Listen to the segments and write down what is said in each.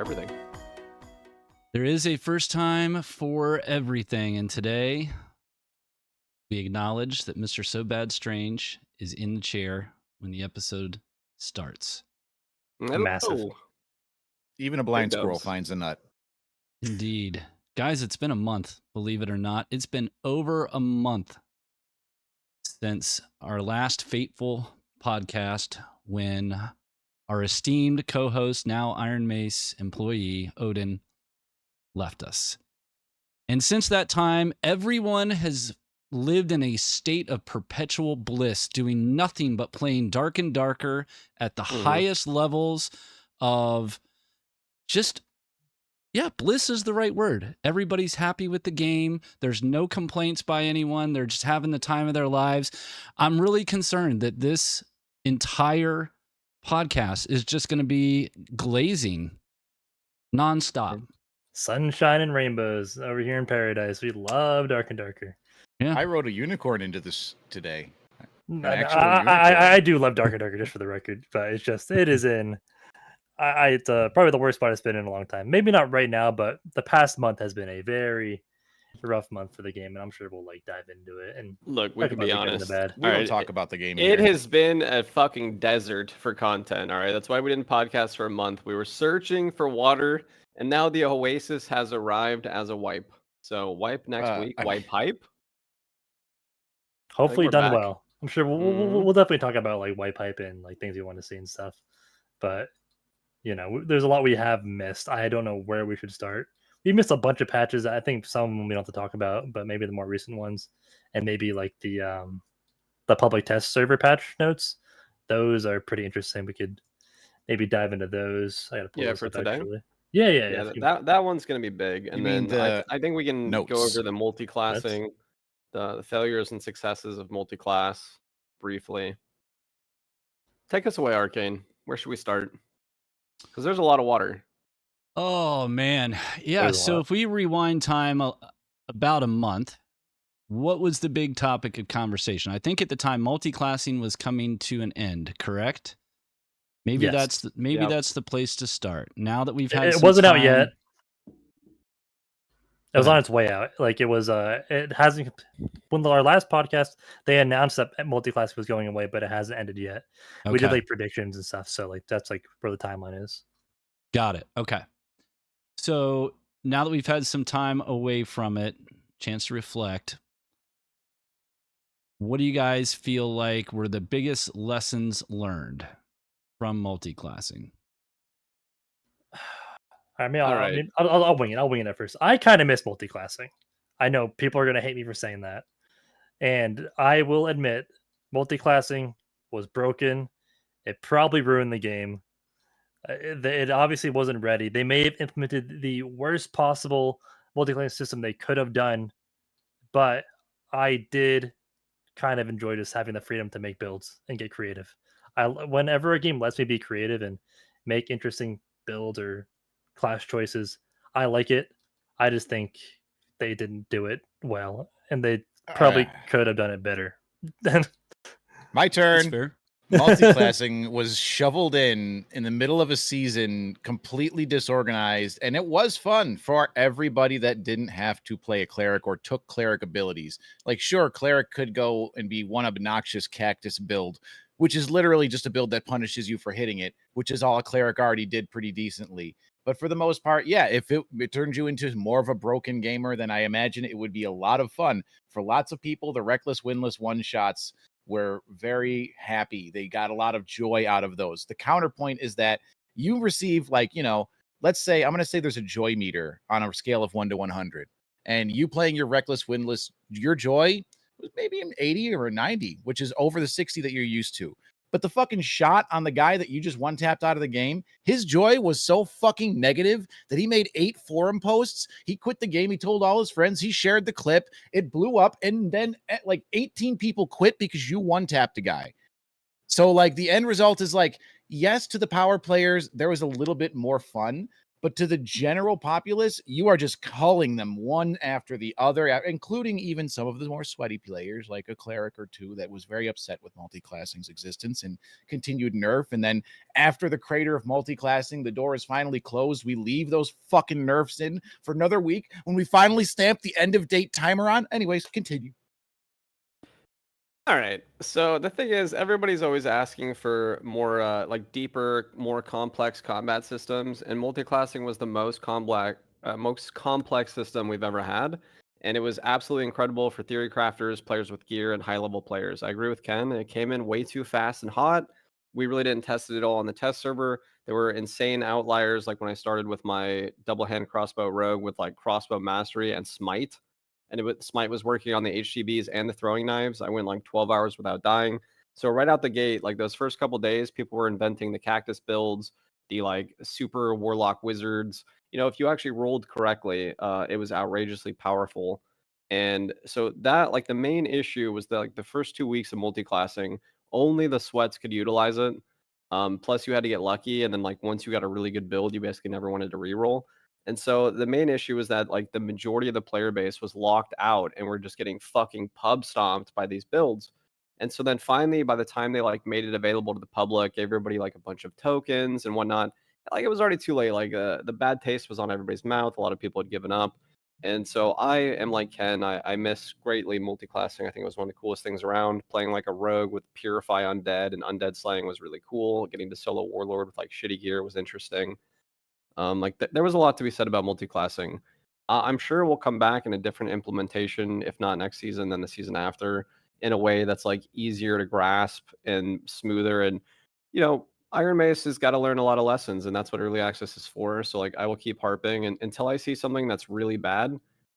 everything. There is a first time for everything, and today we acknowledge that Mr. So Bad Strange is in the chair when the episode starts. Massive. Even a blind Big squirrel dubs. finds a nut. Indeed. Guys, it's been a month, believe it or not. It's been over a month since our last fateful podcast when our esteemed co-host, now Iron Mace employee, Odin, left us. And since that time, everyone has lived in a state of perpetual bliss, doing nothing but playing Dark and Darker at the highest levels of just, bliss is the right word. Everybody's happy with the game. There's no complaints by anyone. They're just having the time of their lives. I'm really concerned that this entire podcast is just going to be glazing nonstop. Sunshine and rainbows over here in paradise. We love Dark and Darker. Yeah. I rode a unicorn into this today. I do love Dark and Darker, just for the record, but it's probably the worst spot it's been in a long time. Maybe not right now, but the past month has been a very rough month for the game, and I'm sure we'll dive into it. And look, we can be honest. We don't talk about the game. It has been a fucking desert for content. All right, that's why we didn't podcast for a month. We were searching for water, and now the Oasis has arrived as a wipe. So wipe next week. Wipe hype. Hopefully done back. well. I'm sure we'll definitely talk about wipe hype and things we want to see and stuff. But there's a lot we have missed. I don't know where we should start. We missed a bunch of patches. I think some of them we don't have to talk about, but maybe the more recent ones, and maybe the public test server patch notes. Those are pretty interesting. We could maybe dive into those. I gotta pull those for up, today. actually. Yeah. That one's gonna be big, and then I think we can notes. go over the multiclassing, the failures and successes of multiclass briefly. Take us away, Arcane. Where should we start? Because there's a lot of water. Oh, man. Yeah, so if we rewind time about a month, what was the big topic of conversation? I think at the time, multiclassing was coming to an end, correct? Maybe Yes. that's the place to start. Now that we've had It wasn't out yet. It was on its way out. It was it hasn't. When our last podcast, they announced that multiclass was going away, but it hasn't ended yet. Okay. We did predictions and stuff, so that's where the timeline is. Got it. Okay. So now that we've had some time away from it, chance to reflect, what do you guys feel like were the biggest lessons learned from multiclassing? I mean, I'll wing it. I'll wing it at first. I kind of miss multiclassing. I know people are going to hate me for saying that. And I will admit, multiclassing was broken. It probably ruined the game. It obviously wasn't ready. They may have implemented the worst possible multiclassing system they could have done. But I did kind of enjoy just having the freedom to make builds and get creative. Whenever a game lets me be creative and make interesting builds or class choices, I like it. I just think they didn't do it well, and they probably could have done it better. My turn. That's fair. Multiclassing was shoveled in the middle of a season, completely disorganized, and it was fun for everybody that didn't have to play a cleric or took cleric abilities. Sure, cleric could go and be one obnoxious cactus build, which is literally just a build that punishes you for hitting it, which is all a cleric already did pretty decently. But for the most part, if it turns you into more of a broken gamer, then I imagine it would be a lot of fun. For lots of people, the reckless, winless one-shots were very happy. They got a lot of joy out of those. The counterpoint is that you receive, let's say, I'm going to say there's a joy meter on a scale of 1 to 100. And you playing your reckless, winless, your joy was maybe an 80 or a 90, which is over the 60 that you're used to. But the fucking shot on the guy that you just one-tapped out of the game, his joy was so fucking negative that he made 8 forum posts. He quit the game. He told all his friends. He shared the clip. It blew up. And then 18 people quit because you one-tapped a guy. So the end result is yes, to the power players, there was a little bit more fun. But to the general populace, you are just calling them one after the other, including even some of the more sweaty players, like a cleric or two that was very upset with multiclassing's existence and continued nerf. And then after the crater of multiclassing, the door is finally closed. We leave those fucking nerfs in for another week when we finally stamp the end of date timer on. Anyways, continue. All right. So the thing is, everybody's always asking for more, like deeper, more complex combat systems, and multiclassing was the most complex system we've ever had, and it was absolutely incredible for theory crafters, players with gear, and high-level players. I agree with Ken. It came in way too fast and hot. We really didn't test it all on the test server. There were insane outliers, like when I started with my double-hand crossbow rogue with like crossbow mastery and smite. And Smite was working on the HCBs and the throwing knives. I went like 12 hours without dying. So right out the gate, like those first couple days, people were inventing the cactus builds, the like super warlock wizards. You know, if you actually rolled correctly, it was outrageously powerful. And so that like the main issue was that like the first 2 weeks of multiclassing, only the sweats could utilize it. Plus you had to get lucky, and then like once you got a really good build, you basically never wanted to reroll. And so the main issue was that like the majority of the player base was locked out and we're just getting fucking pub stomped by these builds. And so then finally, by the time they like made it available to the public, gave everybody like a bunch of tokens and whatnot, like it was already too late. Like the bad taste was on everybody's mouth. A lot of people had given up. And so I am like Ken. I miss greatly multiclassing. I think it was one of the coolest things around. Playing like a rogue with Purify Undead and Undead Slaying was really cool. Getting to solo Warlord with like shitty gear was interesting. There was a lot to be said about multiclassing. I'm sure we'll come back in a different implementation, if not next season, then the season after, in a way that's like easier to grasp and smoother. And you know, Iron Mace has got to learn a lot of lessons, and that's what early access is for. So like, I will keep harping, and until I see something that's really bad,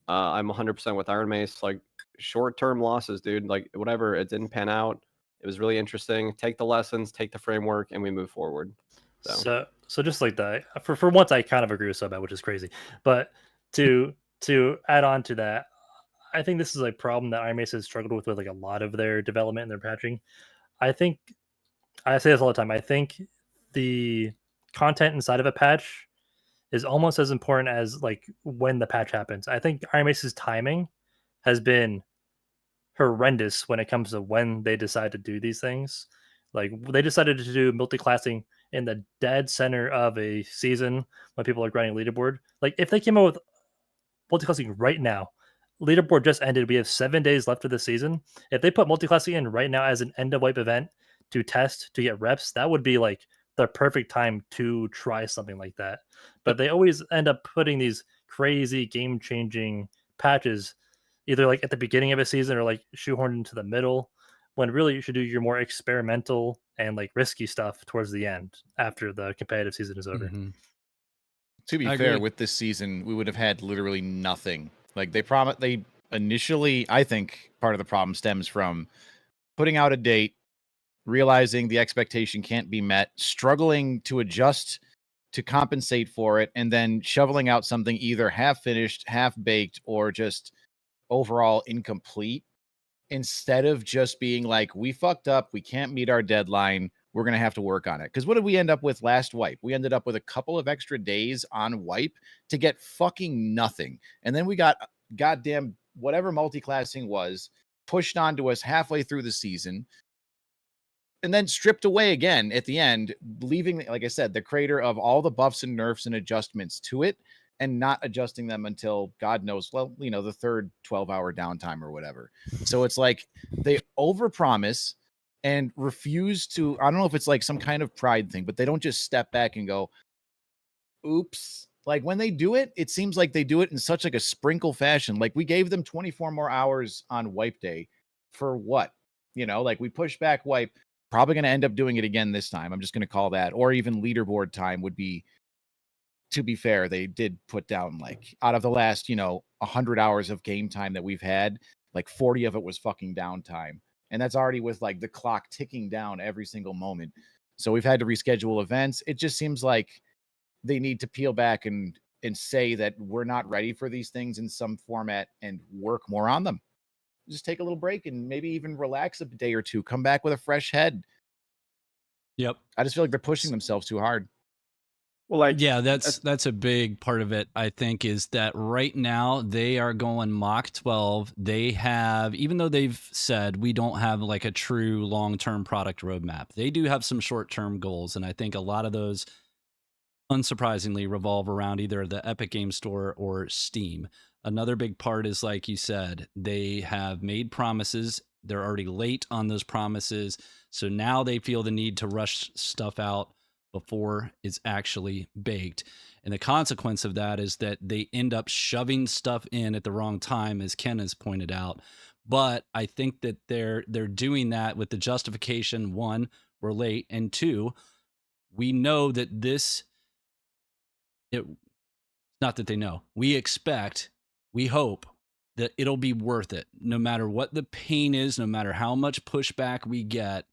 I'm 100% with Iron Mace. Like short-term losses, dude. Like whatever, it didn't pan out. It was really interesting. Take the lessons, take the framework, and we move forward. So just like that, for once, I kind of agree with Sobet, which is crazy. But to add on to that, I think this is a problem that Iron Mace has struggled with like a lot of their development and their patching. I think I say this all the time. I think the content inside of a patch is almost as important as like when the patch happens. I think Iron Mace's timing has been horrendous when it comes to when they decide to do these things. Like they decided to do multiclassing in the dead center of a season when people are grinding leaderboard. Like if they came out with multiclassing right now, leaderboard just ended. We have 7 days left of the season. If they put multiclassing in right now as an end of wipe event to test to get reps, that would be like the perfect time to try something like that. But they always end up putting these crazy game changing patches either like at the beginning of a season or like shoehorned into the middle, when really you should do your more experimental and like risky stuff towards the end after the competitive season is over. Mm-hmm. To be fair, with this season, we would have had literally nothing. Like they initially, I think part of the problem stems from putting out a date, realizing the expectation can't be met, struggling to adjust to compensate for it, and then shoveling out something either half finished, half baked, or just overall incomplete, instead of just being like, we fucked up, we can't meet our deadline, we're going to have to work on it. Because what did we end up with last wipe? We ended up with a couple of extra days on wipe to get fucking nothing. And then we got goddamn whatever multiclassing was pushed onto us halfway through the season and then stripped away again at the end, leaving, like I said, the crater of all the buffs and nerfs and adjustments to it, and not adjusting them until God knows, well, you know, the third 12-hour downtime or whatever. So it's like they overpromise and refuse to, I don't know if it's like some kind of pride thing, but they don't just step back and go, oops. Like when they do it, it seems like they do it in such like a sprinkle fashion. Like we gave them 24 more hours on wipe day for what? You know, like we pushed back wipe, probably going to end up doing it again this time. I'm just going to call that, or even leaderboard time would be, to be fair, they did put down like out of the last, 100 hours of game time that we've had, like 40 of it was fucking downtime. And that's already with like the clock ticking down every single moment. So we've had to reschedule events. It just seems like they need to peel back and say that we're not ready for these things in some format and work more on them. Just take a little break and maybe even relax a day or two, come back with a fresh head. Yep. I just feel like they're pushing themselves too hard. Well, like, yeah, that's a big part of it, I think, is that right now they are going Mach 12. They have, even though they've said we don't have like a true long-term product roadmap, they do have some short-term goals. And I think a lot of those, unsurprisingly, revolve around either the Epic Game Store or Steam. Another big part is, like you said, they have made promises. They're already late on those promises. So now they feel the need to rush stuff out before it's actually baked. And the consequence of that is that they end up shoving stuff in at the wrong time, as Ken has pointed out. But I think that they're doing that with the justification, one, we're late, and two, we know that not that they know, we expect, we hope that it'll be worth it. No matter what the pain is, no matter how much pushback we get,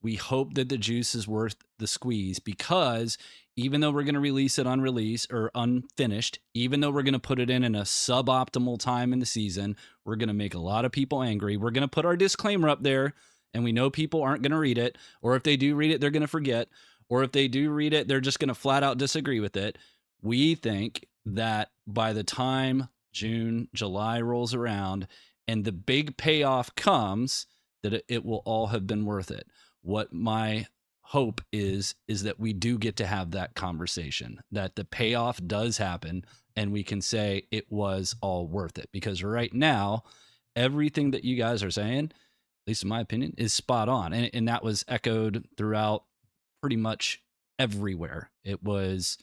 we hope that the juice is worth the squeeze, because even though we're going to release it unreleased or unfinished, even though we're going to put it in a suboptimal time in the season, we're going to make a lot of people angry. We're going to put our disclaimer up there, and we know people aren't going to read it, or if they do read it, they're going to forget, or if they do read it, they're just going to flat out disagree with it. We think that by the time June, July rolls around and the big payoff comes, that it will all have been worth it. What my hope is that we do get to have that conversation, that the payoff does happen, and we can say it was all worth it. Because right now, everything that you guys are saying, at least in my opinion, is spot on. And that was echoed throughout pretty much everywhere. It was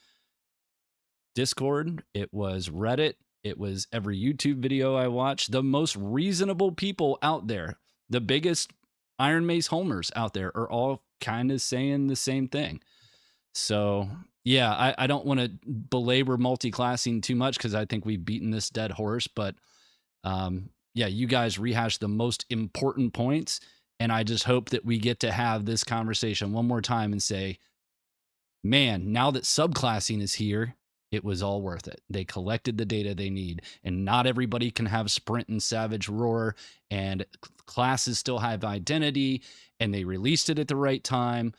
Discord, it was Reddit, it was every YouTube video I watched. The most reasonable people out there, the biggest Iron Mace homers out there, are all kind of saying the same thing. So yeah, I don't want to belabor multiclassing too much, because I think we've beaten this dead horse. But yeah, you guys rehashed the most important points, and I just hope that we get to have this conversation one more time and say, man, now that subclassing is here, it was all worth it. They collected the data they need, and not everybody can have Sprint and Savage Roar, and classes still have identity, and they released it at the right time.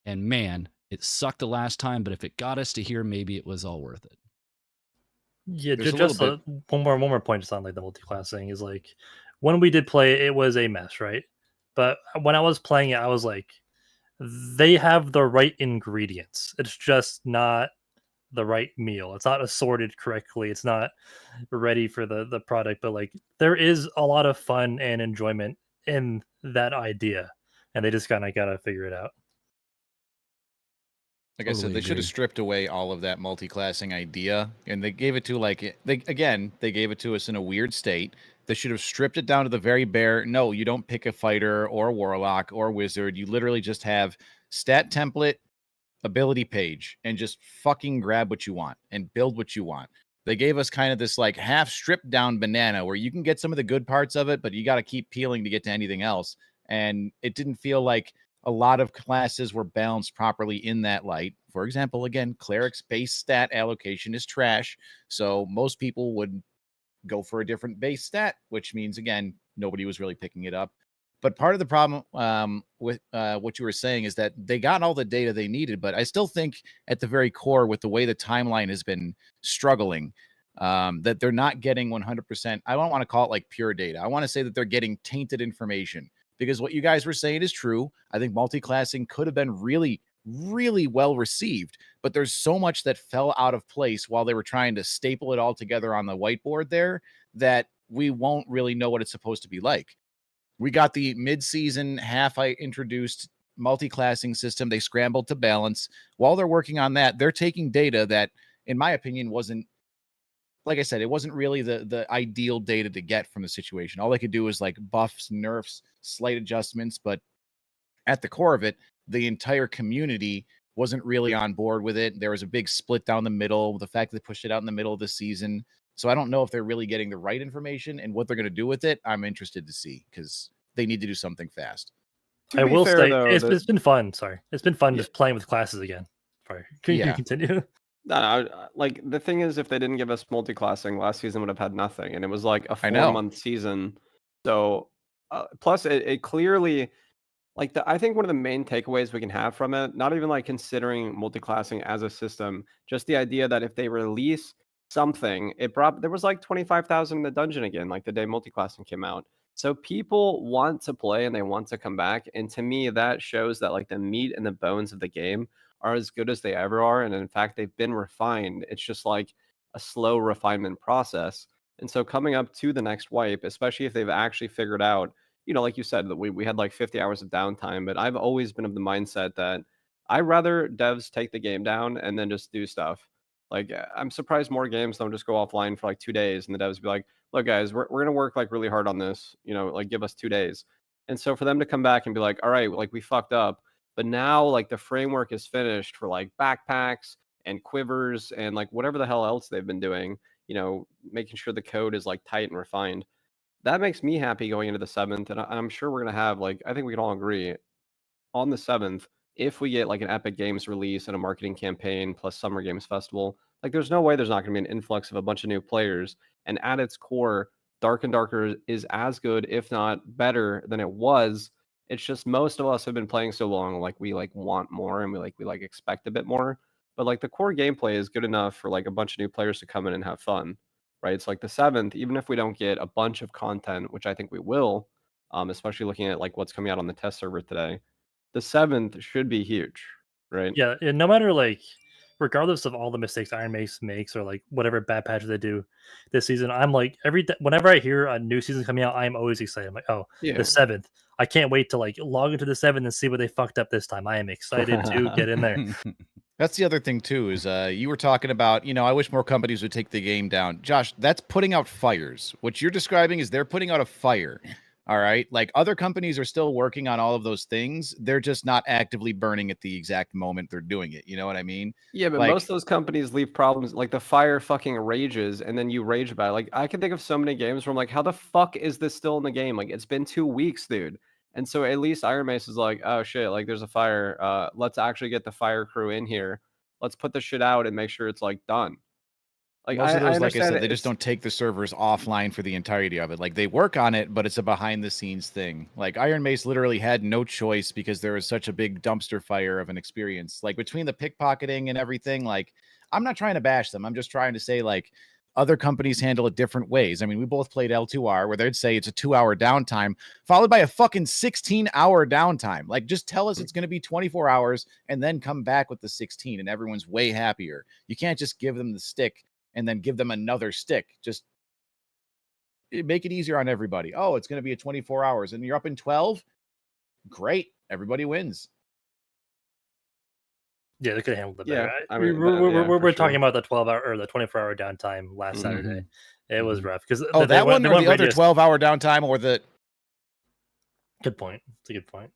And man, it sucked the last time, but if it got us to here, maybe it was all worth it. Yeah, just one more point just on like the multi-classing is like, when we did play it was a mess, right? But when I was playing it, I was like, they have the right ingredients. It's just not the right meal. It's not assorted correctly. It's not ready for the product, but like there is a lot of fun and enjoyment in that idea, and they just kind of got to figure it out. Like I said, they should have stripped away all of that multi-classing idea, and they gave it to they gave it to us in a weird state. They should have stripped it down to the very bare. No, you don't pick a fighter or a warlock or a wizard. You literally just have stat template, ability page, and just fucking grab what you want and build what you want. They gave us kind of this like half stripped down banana where you can get some of the good parts of it, but you got to keep peeling to get to anything else. And it didn't feel like a lot of classes were balanced properly in that light. For example, again, cleric's base stat allocation is trash. So most people would go for a different base stat, which means, again, nobody was really picking it up. But part of the problem with what you were saying is that they got all the data they needed, but I still think at the very core, with the way the timeline has been struggling, that they're not getting 100%. I don't want to call it like pure data. I want to say that they're getting tainted information, because what you guys were saying is true. I think multi-classing could have been really, really well received, but there's so much that fell out of place while they were trying to staple it all together on the whiteboard there that we won't really know what it's supposed to be like. We got the mid-season I introduced multi-classing system. They scrambled to balance. While they're working on that, they're taking data that, in my opinion, wasn't, like I said, it wasn't really the ideal data to get from the situation. All they could do was like buffs, nerfs, slight adjustments, but at the core of it, the entire community wasn't really on board with it. There was a big split down the middle. The fact that they pushed it out in the middle of the season. So I don't know if they're really getting the right information, and what they're going to do with it, I'm interested to see, because they need to do something fast. I will say, though, it's been fun. Sorry. It's been fun just playing with classes again. Sorry. Can you continue? No, like the thing is, if they didn't give us multi-classing, last season would have had nothing, and it was like a 4-month season. So plus it clearly, Like I think one of the main takeaways we can have from it, not even like considering multiclassing as a system, just the idea that if they release something, there was like 25,000 in the dungeon again, like the day multiclassing came out. So people want to play and they want to come back. And to me, that shows that like the meat and the bones of the game are as good as they ever are. And in fact, they've been refined. It's just like a slow refinement process. And so coming up to the next wipe, especially if they've actually figured out, like you said, that we had like 50 hours of downtime, but I've always been of the mindset that I'd rather devs take the game down and then just do stuff. Like I'm surprised more games don't just go offline for like 2 days and the devs be like, look guys, we're gonna work like really hard on this, like give us 2 days. And so for them to come back and be like, all right, like we fucked up, but now like the framework is finished for like backpacks and quivers and like whatever the hell else they've been doing, making sure the code is like tight and refined. That makes me happy going into the 7th, and I'm sure we're gonna have, like I think we can all agree, on the 7th, if we get, like, an Epic Games release and a marketing campaign plus Summer Games Festival, like, there's no way there's not gonna be an influx of a bunch of new players, and at its core, Dark and Darker is as good, if not better than it was. It's just most of us have been playing so long, like, we, like, want more and we expect a bit more, but, like, the core gameplay is good enough for, like, a bunch of new players to come in and have fun, right? It's like the 7th, even if we don't get a bunch of content, which I think we will, especially looking at, like, what's coming out on the test server today, the 7th should be huge, right? Yeah, and no matter like, regardless of all the mistakes Iron Mace makes or like whatever bad patches they do this season, I'm like whenever I hear a new season coming out, I'm always excited. I'm like, oh, Yeah. the 7th. I can't wait to like log into the 7th and see what they fucked up this time. I am excited to get in there. That's the other thing too, is you were talking about, I wish more companies would take the game down. Josh, that's putting out fires. What you're describing is they're putting out a fire. All right. Like other companies are still working on all of those things. They're just not actively burning at the exact moment they're doing it. You know what I mean? Yeah, but Like, most of those companies leave problems, like the fire fucking rages and then you rage about it. Like I can think of so many games where I'm like, how the fuck is this still in the game? Like it's been 2 weeks, dude. And so at least Iron Mace is like, oh shit, like there's a fire. Let's actually get the fire crew in here. Let's put the shit out and make sure it's like done. Like most of those, like I understand said, they just don't take the servers offline for the entirety of it. Like they work on it, but it's a behind the scenes thing. Like Iron Mace literally had no choice because there was such a big dumpster fire of an experience. Like between the pickpocketing and everything, like I'm not trying to bash them. I'm just trying to say like other companies handle it different ways. I mean, we both played L2R where they'd say it's a 2-hour downtime followed by a fucking 16-hour downtime. Like just tell us it's going to be 24 hours and then come back with the 16 and everyone's way happier. You can't just give them the stick and then give them another stick. Just make it easier on everybody. Oh, it's going to be a 24 hours and you're up in 12. Great. Everybody wins. Yeah, they could have handled it better. I mean, we're talking about the 12-hour or the 24-hour downtime last Saturday. It was rough because that one or the other 12-hour downtime or the. Good point. It's a good point.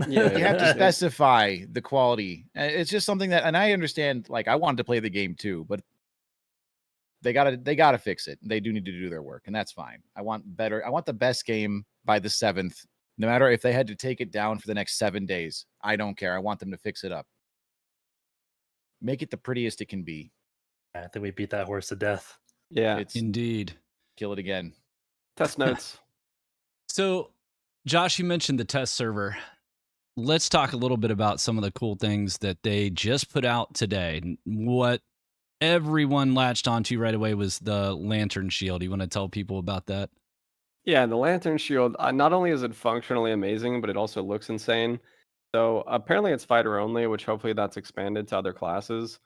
Yeah, you have to specify the quality. It's just something that, and I understand. Like I wanted to play the game too, but they gotta fix it. They do need to do their work, and that's fine. I want the best game by the 7th, no matter if they had to take it down for the next 7 days. I don't care. I want them to fix it up. Make it the prettiest it can be. I think we beat that horse to death. Yeah, it's indeed. Kill it again. Test notes. So, Josh, you mentioned the test server. Let's talk a little bit about some of the cool things that they just put out today. What everyone latched onto right away was the lantern shield. You want to tell people about that? Yeah, the lantern shield, not only is it functionally amazing, but it also looks insane. So apparently it's fighter only, which hopefully that's expanded to other classes.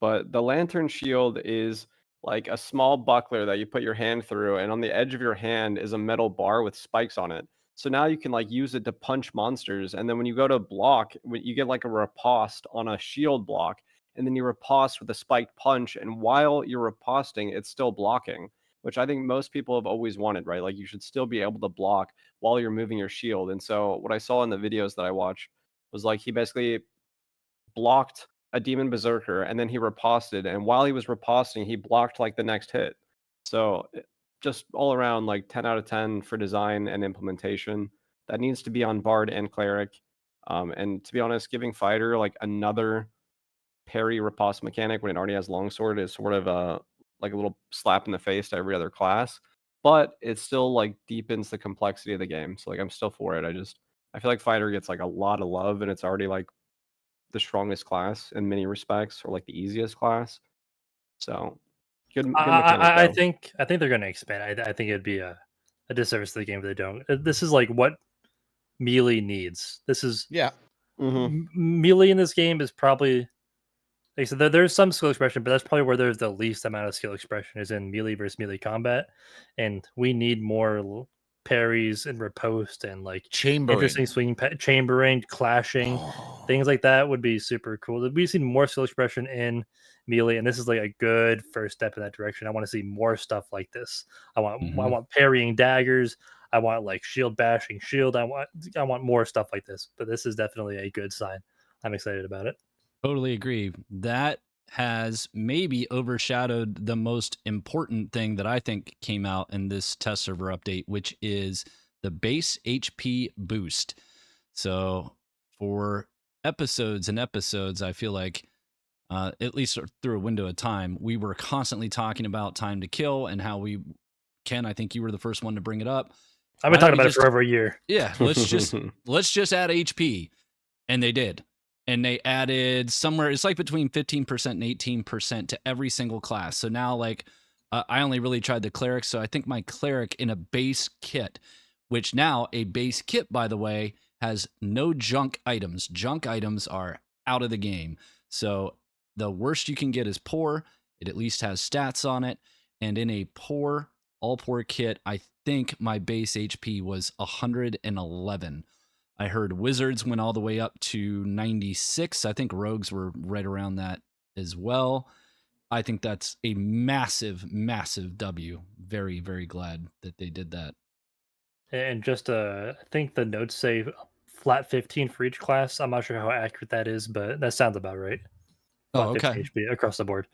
But the lantern shield is like a small buckler that you put your hand through, and on the edge of your hand is a metal bar with spikes on it. So now you can like use it to punch monsters, and then when you go to block, you get like a riposte on a shield block, and then you riposte with a spiked punch, and while you're riposting, it's still blocking, which I think most people have always wanted, right? Like you should still be able to block while you're moving your shield. And so what I saw in the videos that I watched was like he basically blocked a demon berserker and then he riposted, and while he was riposting, he blocked like the next hit. So just all around like 10 out of 10 for design and implementation. That needs to be on bard and cleric. And to be honest, giving fighter like another parry riposte mechanic when it already has longsword is sort of a like a little slap in the face to every other class, but it still like deepens the complexity of the game. So like I'm still for it. I I feel like fighter gets like a lot of love, and it's already like the strongest class in many respects, or like the easiest class. So good mechanic I though. think they're going to expand. I think it'd be a disservice to the game if they don't. This is like what melee needs. This is melee in this game is probably like I said, there's some skill expression, but that's probably where there's the least amount of skill expression is in melee versus melee combat, and we need more parries and riposte and like chambering, interesting chambering, clashing, things like that would be super cool. We've seen more skill expression in melee, and this is like a good first step in that direction. I want to see more stuff like this. I want parrying daggers. I want like shield bashing shield. I want more stuff like this. But this is definitely a good sign. I'm excited about it. Totally agree. That has maybe overshadowed the most important thing that I think came out in this test server update, which is the base HP boost. So for episodes and episodes, I feel like at least through a window of time, we were constantly talking about time to kill and how we Ken, I think you were the first one to bring it up. I've been talking about it for over a year. Yeah, let's just add HP. And they did. And they added somewhere, it's like between 15% and 18% to every single class. So now, like, I only really tried the cleric. So I think my cleric in a base kit, which now a base kit, by the way, has no junk items. Junk items are out of the game. So the worst you can get is poor. It at least has stats on it. And in a all poor kit, I think my base HP was 111. I heard wizards went all the way up to 96. I think rogues were right around that as well. I think that's a massive, massive W. Very, very glad that they did that. And just I think the notes say flat 15 for each class. I'm not sure how accurate that is, but that sounds about right. Flat 15 HP across the board.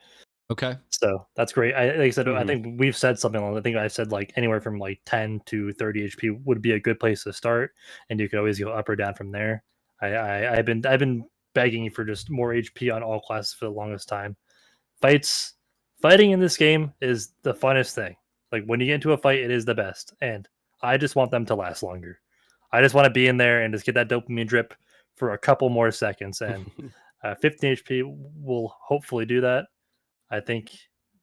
Okay. So that's great. Like I said, I think we've said something I think I said like anywhere from like 10 to 30 HP would be a good place to start, and you could always go up or down from there. I've been begging for just more HP on all classes for the longest time. Fighting in this game is the funnest thing. Like when you get into a fight, it is the best, and I just want them to last longer. I just want to be in there and just get that dopamine drip for a couple more seconds, and 15 HP will hopefully do that. I think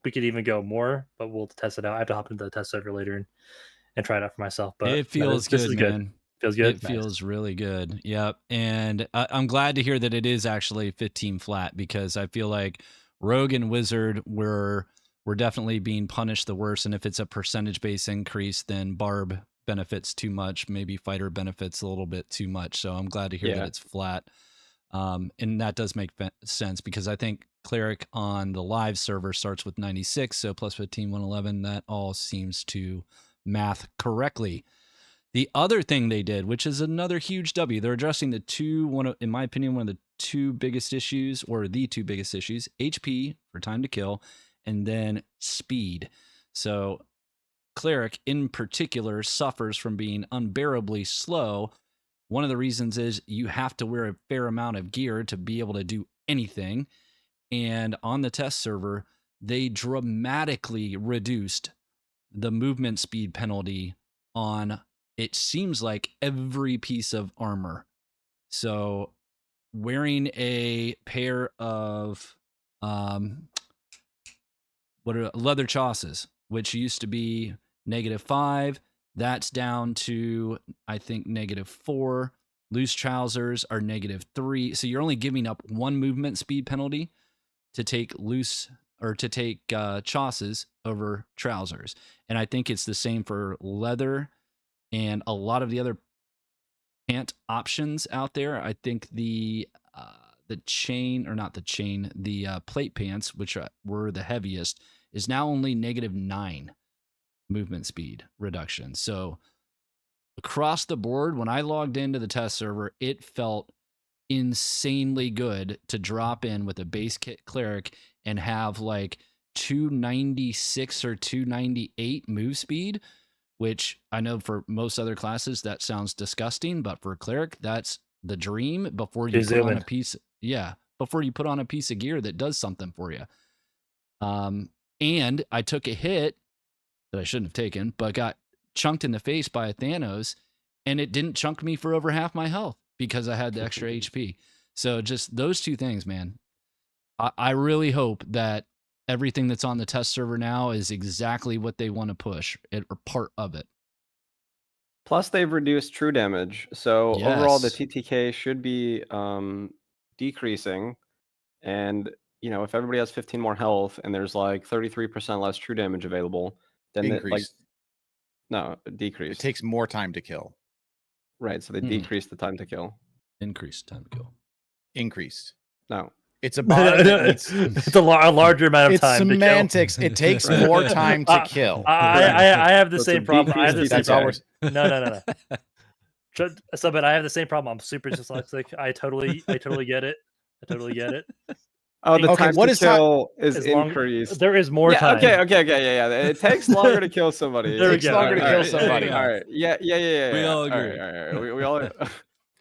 we could even go more, but we'll test it out. I have to hop into the test server later and try it out for myself. But it feels good, man. Feels good. It feels really good. Yep. And I'm glad to hear that it is actually 15 flat, because I feel like rogue and wizard were definitely being punished the worst. And if it's a percentage base increase, then barb benefits too much. Maybe fighter benefits a little bit too much. So I'm glad to hear that it's flat. And that does make sense, because I think cleric on the live server starts with 96, so plus 15, 111. That all seems to math correctly. The other thing they did, which is another huge W, they're addressing in my opinion, one of the two biggest issues, or the two biggest issues: HP for time to kill, and then speed. So cleric in particular suffers from being unbearably slow. One of the reasons is you have to wear a fair amount of gear to be able to do anything. And on the test server, they dramatically reduced the movement speed penalty on, it seems like, every piece of armor. So wearing a pair of leather chausses, which used to be -5, that's down to, I think, -4. Loose trousers are -3. So you're only giving up one movement speed penalty to take chausses over trousers. And I think it's the same for leather and a lot of the other pant options out there. I think the plate pants, which were the heaviest, is now only -9 movement speed reduction. So across the board, when I logged into the test server, it felt insanely good to drop in with a base kit cleric and have like 296 or 298 move speed, which I know for most other classes that sounds disgusting, but for a cleric, that's the dream before you put on a piece. Yeah, before you put on a piece of gear that does something for you. And I took a hit that I shouldn't have taken, but got chunked in the face by a Thanos, and it didn't chunk me for over half my health because I had the extra HP. So just those two things, man. I really hope that everything that's on the test server now is exactly what they want to push, or part of it. Plus, they've reduced true damage, so overall the TTK should be decreasing. And if everybody has 15 more health and there's like 33% less true damage available, then decrease. It takes more time to kill. Right, so they decrease the time to kill. Increased time to kill. Increased. No. It's a bar that it's a larger amount of time. It's semantics. It takes more time to kill. I have the So same problem. I have the same That's all problem. No. So, but I have the same problem. I'm super dyslexic. I totally get it. Oh, the Okay, time what to is kill is increased. There is more time. Okay, yeah. It takes longer to kill somebody. There we It takes go. longer to All kill right. somebody. All right. Yeah. We all agree. All right. We all.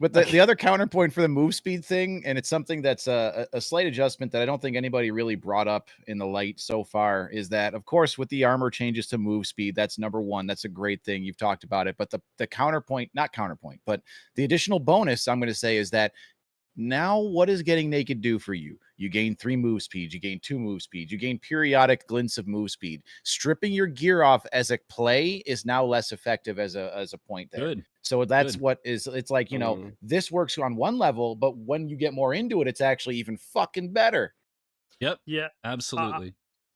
But the other counterpoint for the move speed thing, and it's something that's a slight adjustment that I don't think anybody really brought up in the light so far, is that, of course, with the armor changes to move speed, that's number one. That's a great thing. You've talked about it. But the counterpoint, not counterpoint, but the additional bonus I'm going to say is that now what does getting naked do for you? You gain 3 move speeds, you gain 2 move speeds, you gain periodic glints of move speed. Stripping your gear off as a play is now less effective as a point there. Good. So that's what is, it's like, this works on one level, but when you get more into it, it's actually even fucking better. Yep. Yeah. Absolutely.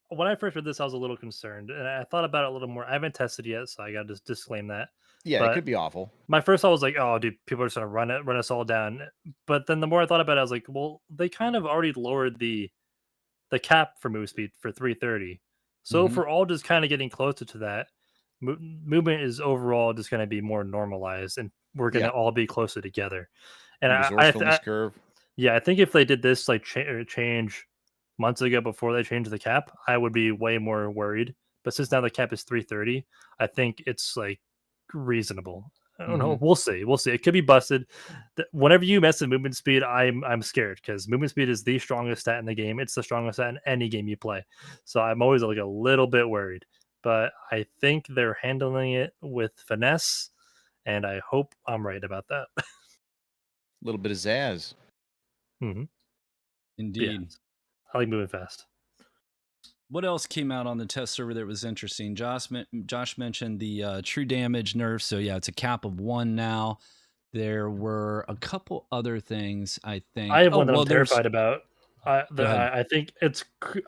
When I first read this, I was a little concerned, and I thought about it a little more. I haven't tested yet, so I got to disclaim that. Yeah, But it could be awful. my first thought was like, oh, dude, people are just gonna run us all down. But then the more I thought about it, I was like, well, they kind of already lowered the cap for move speed for 330. So if we're all just kind of getting closer to that, movement is overall just going to be more normalized, and we're going to all be closer together. And I curve. Yeah, I think if they did this like change months ago before they changed the cap, I would be way more worried. But since now the cap is 330, I think it's like reasonable. I don't know. We'll see. It could be busted. Whenever you mess with movement speed, I'm scared, because movement speed is the strongest stat in the game. It's the strongest stat in any game you play. So I'm always like a little bit worried. But I think they're handling it with finesse, and I hope I'm right about that. A little bit of zazz. Indeed. Yeah. I like moving fast. What else came out on the test server that was interesting? Josh mentioned the true damage nerf. So yeah, it's a cap of 1 now. There were a couple other things, I think. I have one that I'm terrified about. I think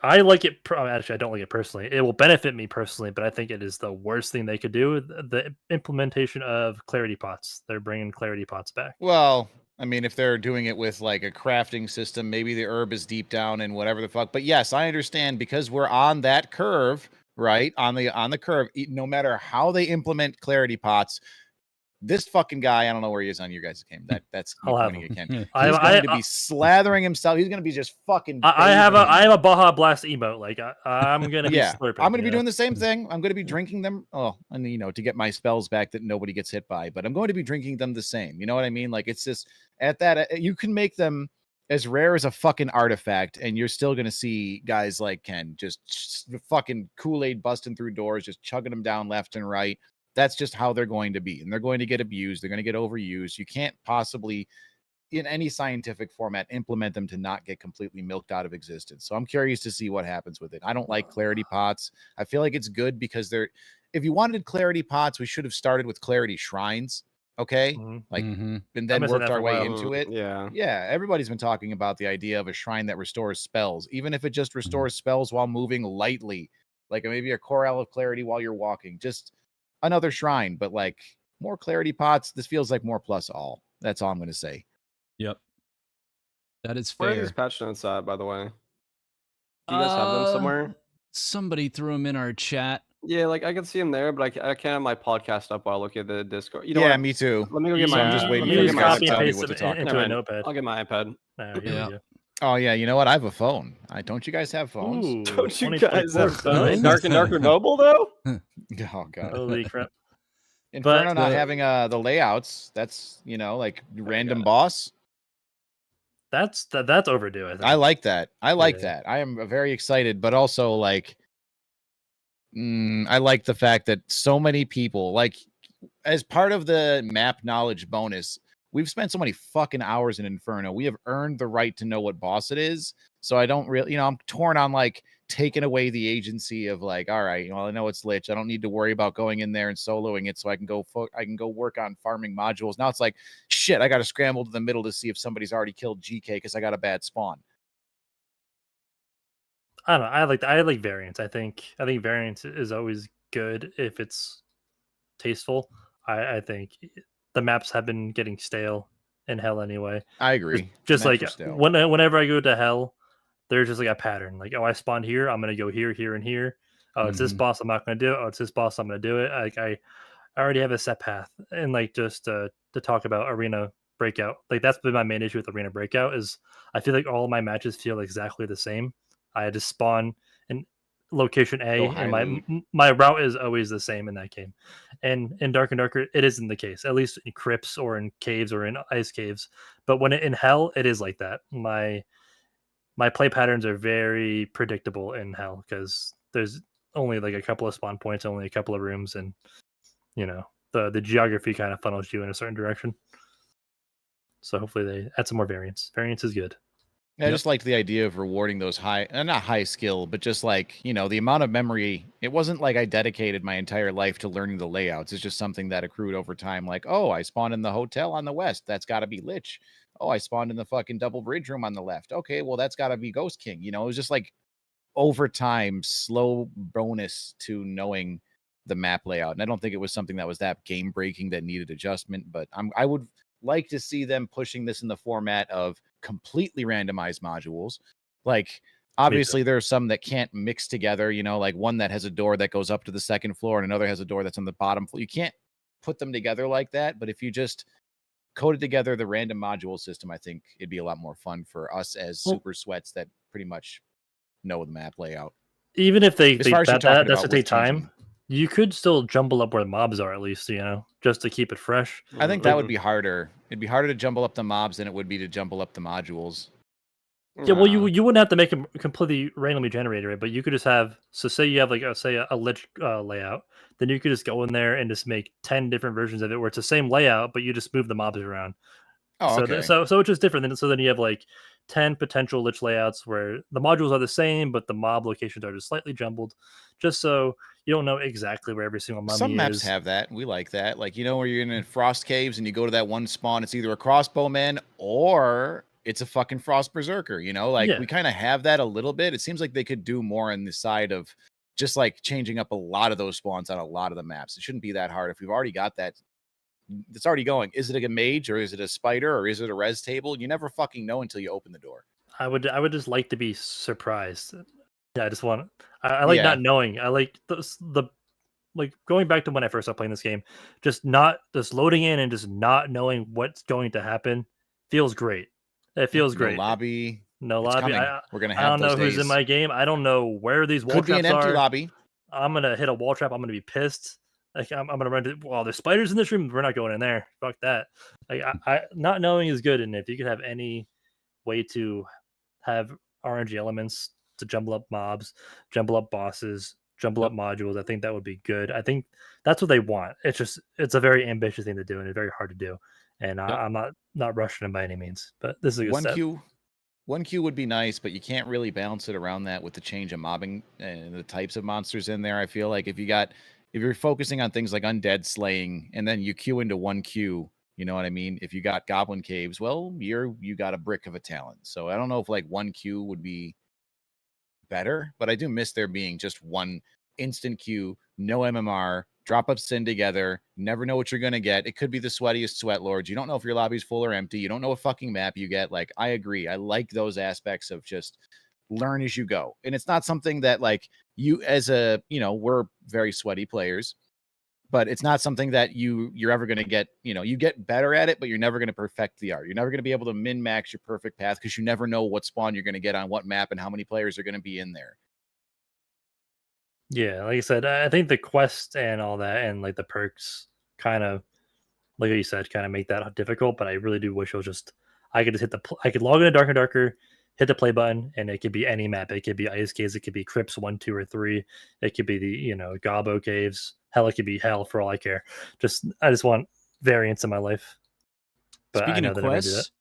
I like it. Actually, I don't like it personally. It will benefit me personally, but I think it is the worst thing they could do. The implementation of clarity pots. They're bringing clarity pots back. Well, I mean, if they're doing it with like a crafting system, maybe the herb is deep down and whatever the fuck. But yes, I understand, because we're on that curve, right? On the curve, no matter how they implement clarity pots, this fucking guy, I don't know where he is on your guys' game. That's me pointing at Ken. He's going to be slathering himself. He's going to be just fucking. I have a Baja Blast emote. Like I'm going to be slurping. I'm going to be doing the same thing. I'm going to be drinking them. Oh, and to get my spells back that nobody gets hit by. But I'm going to be drinking them the same. You know what I mean? Like, it's just at that you can make them as rare as a fucking artifact, and you're still going to see guys like Ken just fucking Kool-Aid busting through doors, just chugging them down left and right. That's just how they're going to be, and they're going to get abused. They're going to get overused. You can't possibly, in any scientific format, implement them to not get completely milked out of existence. So I'm curious to see what happens with it. I don't like clarity pots. I feel like it's good because if you wanted clarity pots, we should have started with clarity shrines. Okay. And then worked our way into it. Yeah. Everybody's been talking about the idea of a shrine that restores spells, even if it just restores spells while moving lightly, like maybe a Chorale of Clarity while you're walking, just another shrine, but like more clarity pots. This feels like more plus all. That's all I'm going to say. Yep. That is fair. Where are these patch notes at, by the way? Do you guys have them somewhere? Somebody threw them in our chat. Yeah, like I can see them there, but I can't have my podcast up while I look at the Discord. Yeah, me too. Let me go get my. I'm just waiting for you you guys copy to and tell me paste what to it talk into about. a notepad. I'll get my iPad. Go. Oh yeah, you know what? I have a phone. Don't you guys have phones? Ooh, Don't you guys have phones? Dark and Darker Noble though? Oh god. Holy crap. Inferno not having the layouts. That's like random boss. That's overdue. I think. I like that. I am very excited, but also like I like the fact that so many people, like, as part of the map knowledge bonus, we've spent so many fucking hours in Inferno. We have earned the right to know what boss it is. So I don't really, I'm torn on like taking away the agency of like, all right, well, I know it's Lich. I don't need to worry about going in there and soloing it, so I can go work on farming modules. Now it's like, shit, I got to scramble to the middle to see if somebody's already killed GK because I got a bad spawn. I don't know. I like variance. I think variance is always good if it's tasteful. I think the maps have been getting stale in Hell anyway. I agree. Just like whenever I go to Hell, there's just like a pattern. Like, oh, I spawned here, I'm gonna go here, here, and here. Oh, it's this boss, I'm not gonna do it. Oh, it's this boss, I'm gonna do it. Like I already have a set path. And like just to talk about Arena Breakout, like that's been my main issue with Arena Breakout is I feel like all of my matches feel exactly the same. I just spawn in location A, and my route is always the same in that game. And in Dark and Darker, it isn't the case. At least in crypts or in caves or in ice caves. But when in Hell, it is like that. My play patterns are very predictable in Hell because there's only like a couple of spawn points, only a couple of rooms, and the geography kind of funnels you in a certain direction. So hopefully they add some more variance. Variance is good. I just liked the idea of rewarding those not high skill, but just like, the amount of memory. It wasn't like I dedicated my entire life to learning the layouts. It's just something that accrued over time. Like, oh, I spawned in the hotel on the west. That's got to be Lich. Oh, I spawned in the fucking double bridge room on the left. Okay, well, that's got to be Ghost King. It was just like over time, slow bonus to knowing the map layout. And I don't think it was something that was that game breaking that needed adjustment, but I would like to see them pushing this in the format of completely randomized modules. Like, obviously there are some that can't mix together, like one that has a door that goes up to the second floor and another has a door that's on the bottom floor. You can't put them together like that, but if you just coded together the random module system, I think it'd be a lot more fun for us as super sweats that pretty much know the map layout. Even if that's to take time, you could still jumble up where the mobs are, at least, just to keep it fresh. I think that would be harder. It'd be harder to jumble up the mobs than it would be to jumble up the modules. Yeah, well, you wouldn't have to make them completely randomly generated, right? But you could just have, so say you have like a Lich layout, then you could just go in there and just make 10 different versions of it where it's the same layout, but you just move the mobs around. Oh, okay. So it's just different. So then you have like 10 potential Lich layouts where the modules are the same, but the mob locations are just slightly jumbled, just so you don't know exactly where every single mummy is. Some maps have that. We like that. Like, where you're in Frost Caves and you go to that one spawn, it's either a crossbowman or it's a fucking Frost Berserker, we kind of have that a little bit. It seems like they could do more on the side of just like changing up a lot of those spawns on a lot of the maps. It shouldn't be that hard. If we've already got that, it's already going. Is it a mage or is it a spider or is it a res table? You never fucking know until you open the door. I would just like to be surprised. Yeah, I just want. I like not knowing. I like the like going back to when I first started playing this game. Just loading in and just not knowing what's going to happen feels great. It feels great. No lobby. We're gonna have. I don't know who's in my game. I don't know where these wall traps are. Could be an empty lobby. I'm gonna hit a wall trap. I'm gonna be pissed. Like I'm gonna run to. Well, there's spiders in this room. We're not going in there. Fuck that. Like I not knowing is good. And if you could have any way to have RNG elements to jumble up mobs, jumble up bosses, jumble up modules, I think that would be good. I think that's what they want. It's a very ambitious thing to do, and it's very hard to do. And I'm not rushing them by any means. But this is a good step. 1Q would be nice, but you can't really balance it around that with the change of mobbing and the types of monsters in there. I feel like if you're focusing on things like undead slaying and then you queue into 1Q, you know what I mean? If you got goblin caves, well, you got a brick of a talent. So I don't know if like 1Q would be better, but I do miss there being just one instant queue, no MMR, drop up sin together, never know what you're going to get. It could be the sweatiest sweat lords. You don't know if your lobby's full or empty. You don't know what fucking map you get. Like, I agree. I like those aspects of just learn as you go. And it's not something that like you as we're very sweaty players, but it's not something that you're ever going to get, you get better at it, but you're never going to perfect the art. You're never going to be able to min-max your perfect path because you never know what spawn you're going to get on what map and how many players are going to be in there. Yeah, like I said, I think the quest and all that and like the perks kind of, like you said, kind of make that difficult. But I really do wish it was just I could just I could log into Dark and Darker, hit the play button, and it could be any map. It could be Ice Caves, it could be Crypts 1, 2, or 3. It could be the Gobbo Caves. Hell, it could be Hell for all I care. I just want variance in my life. But Speaking I know of that I do that. quests,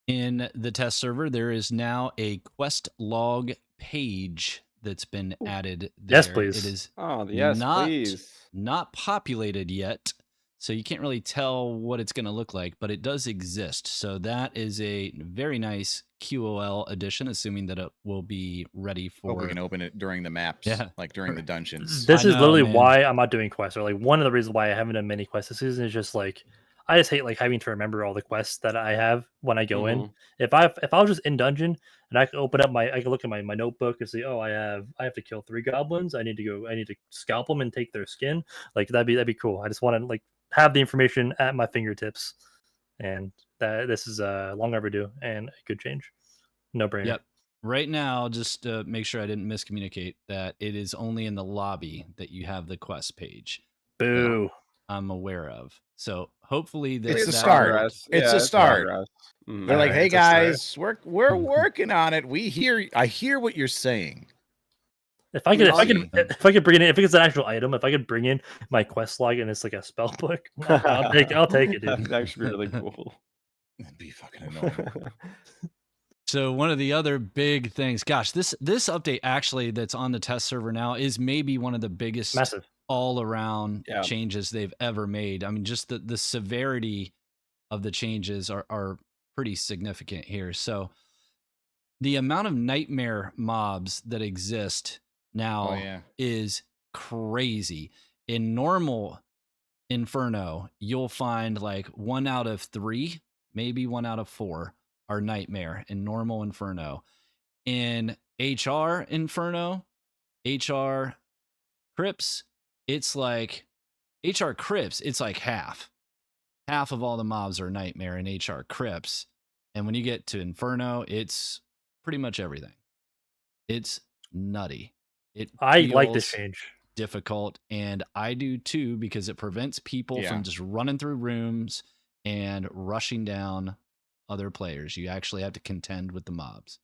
in the test server, there is now a quest log page that's been added there. Yes, please. It is please. not populated yet, so you can't really tell what it's going to look like, but it does exist. So that is a very nice QOL addition, assuming that it will be ready for... Hope we can open it during the maps, like during the dungeons. This is literally why I'm not doing quests, or like one of the reasons why I haven't done many quests this season is just like, I just hate like having to remember all the quests that I have when I go in. If I was just in dungeon and I could open up I could look at my notebook and see, oh, I have to kill 3 goblins. I need to scalp them and take their skin. Like that'd be cool. I just want to like have the information at my fingertips, and this is long overdue and a good change. No brainer. Yep. Right now, just to make sure I didn't miscommunicate, that it is only in the lobby that you have the quest page. Boo. I'm aware of. So hopefully it's a start. It's a start. They're like, hey guys, we're working on it. I hear what you're saying. If I could bring it in, if it's an actual item, if I could bring in my quest log and it's like a spell book, I'll take it, dude. That'd actually be really cool. That'd be fucking annoying. So one of the other big things, gosh, this update actually that's on the test server now is maybe one of the biggest massive all around changes they've ever made. I mean, just the severity of the changes are pretty significant here. So the amount of nightmare mobs that exist now is crazy. In normal Inferno, you'll find like 1 out of 3, maybe 1 out of 4 are nightmare in normal Inferno. In HR Inferno, HR Crypts, it's like half of all the mobs are nightmare in HR Crypts. And when you get to Inferno, it's pretty much everything. It's nutty. I like this change. Difficult, and I do too, because it prevents people from just running through rooms and rushing down other players. You actually have to contend with the mobs.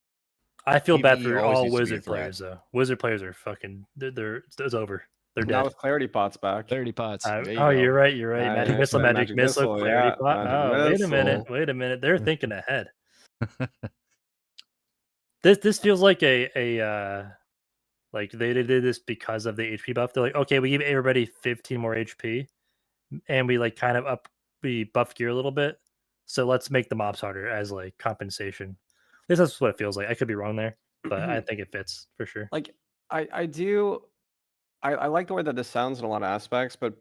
I feel bad for all wizard players though. Wizard players are fucking it's over. They're dead. Now with clarity pots back. Clarity pots. You're right. Magic missile, clarity pot. Oh, wait a minute. They're thinking ahead. This feels like a like they did this because of the HP buff. They're like, okay, we give everybody 15 more HP, and we like kind of we buff gear a little bit. So let's make the mobs harder as like compensation. This is what it feels like. I could be wrong there, but I think it fits for sure. Like I do. I like the way that this sounds in a lot of aspects, but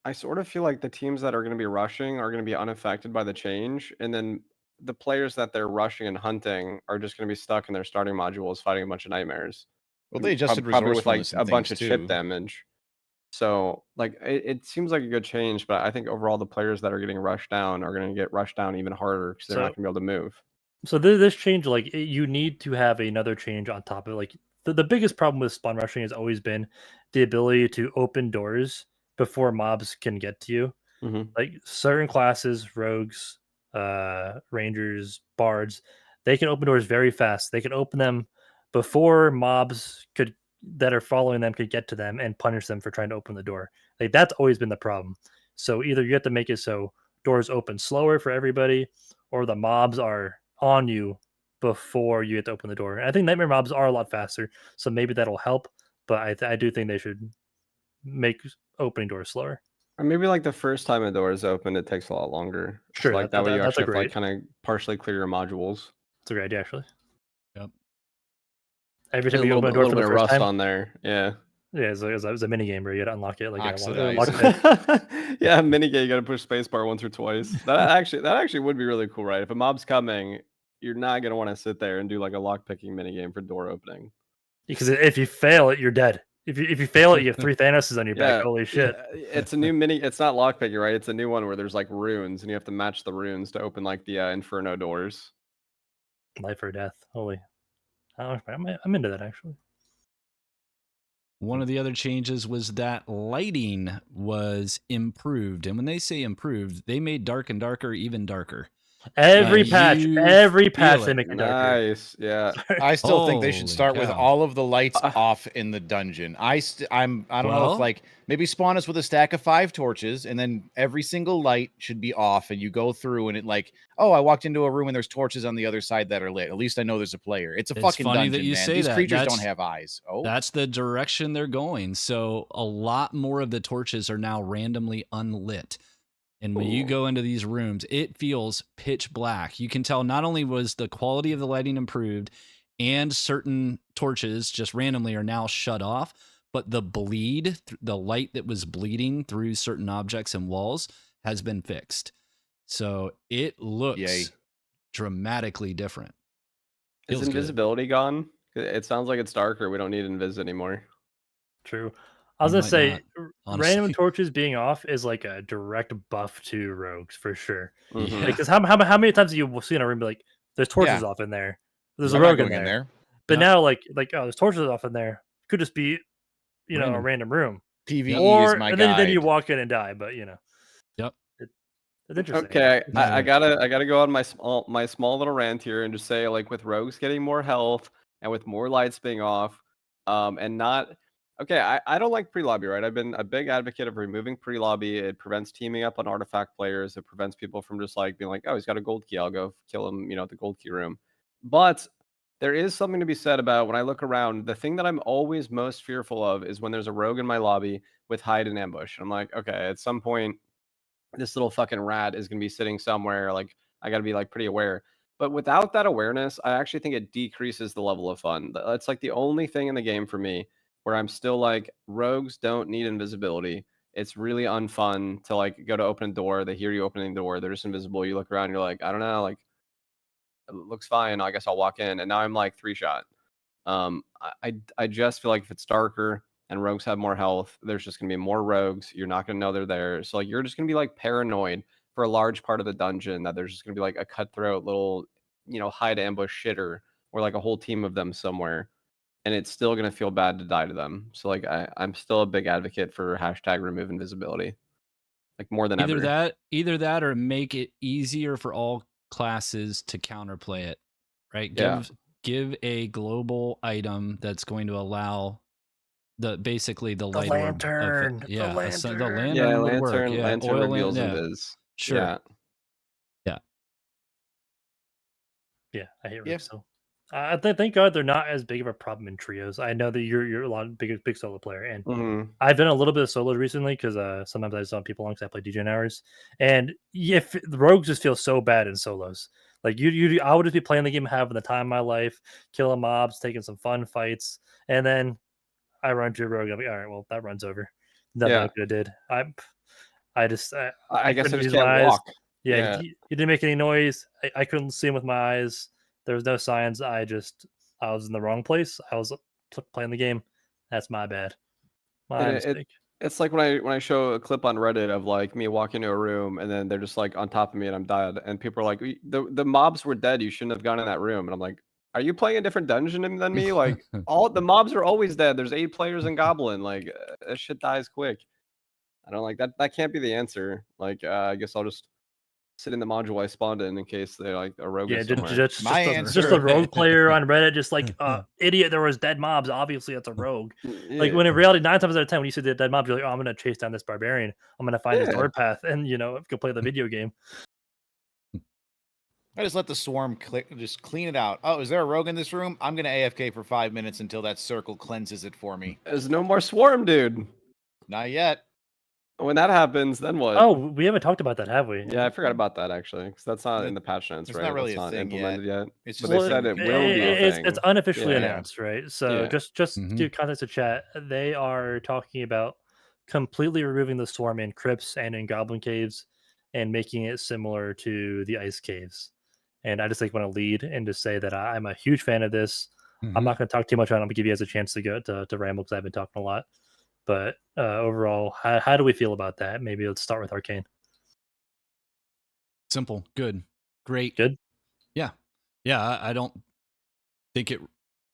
I sort of feel like the teams that are going to be rushing are going to be unaffected by the change, and then the players that they're rushing and hunting are just going to be stuck in their starting modules fighting a bunch of nightmares. Well, they adjusted probably with like a bunch of too. chip damage. So like it seems like a good change, but I think overall the players that are getting rushed down are going to get rushed down even harder because they're not going to be able to move. So this change, like you need to have another change on top of it. Like the biggest problem with spawn rushing has always been the ability to open doors before mobs can get to you. Like certain classes, rogues, rangers, bards, they can open doors very fast. They can open them before mobs that are following them could get to them and punish them for trying to open the door. Like that's always been the problem. So either you have to make it so doors open slower for everybody, or the mobs are on you before you get to open the door. And I think nightmare mobs are a lot faster, so maybe that'll help. But I do think they should make opening doors slower. Or maybe like the first time a door is open, it takes a lot longer. Sure, so like that way you actually have to like kind of partially clear your modules. That's a great idea, actually. Yep. Every time you open a door for the first time, on there, yeah, it was a mini game where you had to unlock it. Like yeah, mini game. You got to push spacebar once or twice. That actually would be really cool, right? If a mob's coming, you're not gonna want to sit there and do like a lock picking mini game for door opening. Because if you fail it, you're dead. If you fail it, you have 3 Thanoses on your back. Holy shit! It's a new mini. It's not lock picking, right? It's a new one where there's like runes, and you have to match the runes to open like the Inferno doors. Life or death. Holy. I'm into that actually. One of the other changes was that lighting was improved. And when they say improved, they made dark and darker even darker. Every And patch, you every patch feel they it. make it darker. Nice. Yeah. I still think they should Holy start with cow. all of the lights off in the dungeon. I don't know if Well- like maybe spawn us with a stack of 5 torches and then every single light should be off and you go through and it like, oh, I walked into a room and there's torches on the other side that are lit. At least I know there's a player. It's a It's fucking funny dungeon, that you man. say These that. creatures That's- don't have eyes. Oh, That's the direction they're going. So a lot more of the torches are now randomly unlit. And when you go into these rooms, it feels pitch black. You can tell not only was the quality of the lighting improved and certain torches just randomly are now shut off, but the light that was bleeding through certain objects and walls has been fixed. So it looks Yay. dramatically different. Is Feels good. invisibility gone? It sounds like it's darker. We don't need invis anymore. True. I was You gonna might say not, honestly. random torches being off is like a direct buff to rogues for sure. Mhm. Because how many times do you see in a room be like, there's torches Yeah. off in there, there's I'm a not rogue in going there. in there. But Yep. now like oh, there's torches off in there. Could just be a Random. random room. PvE Or is my and guide. then you walk in and die. But Yep. it's interesting. Okay, Yeah. I gotta go on my small little rant here and just say, like, with rogues getting more health and with more lights being off, and not okay. I don't like pre-lobby, right? I've been a big advocate of removing pre-lobby. It prevents teaming up on artifact players. It prevents people from just like being like, oh, he's got a gold key, I'll go kill him, at the gold key room. But there is something to be said about when I look around. The thing that I'm always most fearful of is when there's a rogue in my lobby with hide and ambush. I'm like, okay, at some point this little fucking rat is going to be sitting somewhere. Like, I got to be like pretty aware. But without that awareness, I actually think it decreases the level of fun. That's like the only thing in the game for me where I'm still like, rogues don't need invisibility. It's really unfun to like go to open a door. They hear you opening the door. They're just invisible. You look around, you're like, I don't know, like, it looks fine. I guess I'll walk in. And now I'm like 3-shot. I just feel like if it's darker and rogues have more health, there's just gonna be more rogues. You're not gonna know they're there. So like you're just gonna be like paranoid for a large part of the dungeon that there's just gonna be like a cutthroat little, hide ambush shitter or like a whole team of them somewhere. And it's still gonna feel bad to die to them. So like I'm still a big advocate for hashtag remove invisibility. Like more than ever. Either that or make it easier for all classes to counterplay it. Right? Yeah. Give a global item that's going to allow basically the light orb lantern, effect. the Yeah, the lantern. lantern Yeah, would work. lantern, Yeah, lantern oil reveals lamp, yeah. invis. Sure. Yeah, I hate Yeah. rogues. So thank God they're not as big of a problem in trios. I know that you're a lot of big solo player, and Mhm. I've done a little bit of solo recently because sometimes I saw people because I play DJ hours, and if the rogues just feel so bad in solos. Like I would just be playing the game, having the time of my life, killing mobs, taking some fun fights, and then I run to a rogue. I'm like, all right, well that runs over. Nothing Yeah. I could have did. I just I guess I couldn't just use my can't eyes. walk. Yeah, Yeah. you didn't make any noise. I couldn't see him with my eyes. There was no signs. I was in the wrong place. I was playing the game. That's my bad. My And mistake. it's like when I show a clip on Reddit of like me walking into a room and then they're just like on top of me and I'm dead and people are like, the mobs were dead, you shouldn't have gone in that room." And I'm like, are you playing a different dungeon than me? Like all the mobs are always dead. There's 8 players in Goblin. Like that shit dies quick. I don't like that. That can't be the answer. Like I guess I'll just sit in the module I spawned in case they like a rogue Yeah, is somewhere. just My a answer- rogue player on Reddit, just like idiot. There was dead mobs. Obviously, that's a rogue. Like when in reality, 9 times out of 10, when you see the dead mobs, you're like, oh, I'm gonna chase down this barbarian. I'm gonna find his Yeah. sword path, and go play the video game. I just let the swarm just clean it out. Oh, is there a rogue in this room? I'm gonna AFK for 5 minutes until that circle cleanses it for me. There's no more swarm, dude. Not yet. When that happens, then what? Oh, we haven't talked about that, have we? Yeah, I forgot about that actually, because that's not in the patch notes, It's right? not really That's a not thing implemented yet. It's But just they said it will be a thing. It's unofficially Yeah. announced, right? So Yeah. just Mhm. to do context of chat, they are talking about completely removing the swarm in crypts and in goblin caves and making it similar to the ice caves. And I just want to lead and just say that I'm a huge fan of this. I'm Mhm. not going to talk too much on it. I'm going to give you guys a chance to go to ramble because I've been talking a lot. But overall, how do we feel about that? Maybe let's start with Arcane. Simple, good, great, Good? Yeah. I don't think it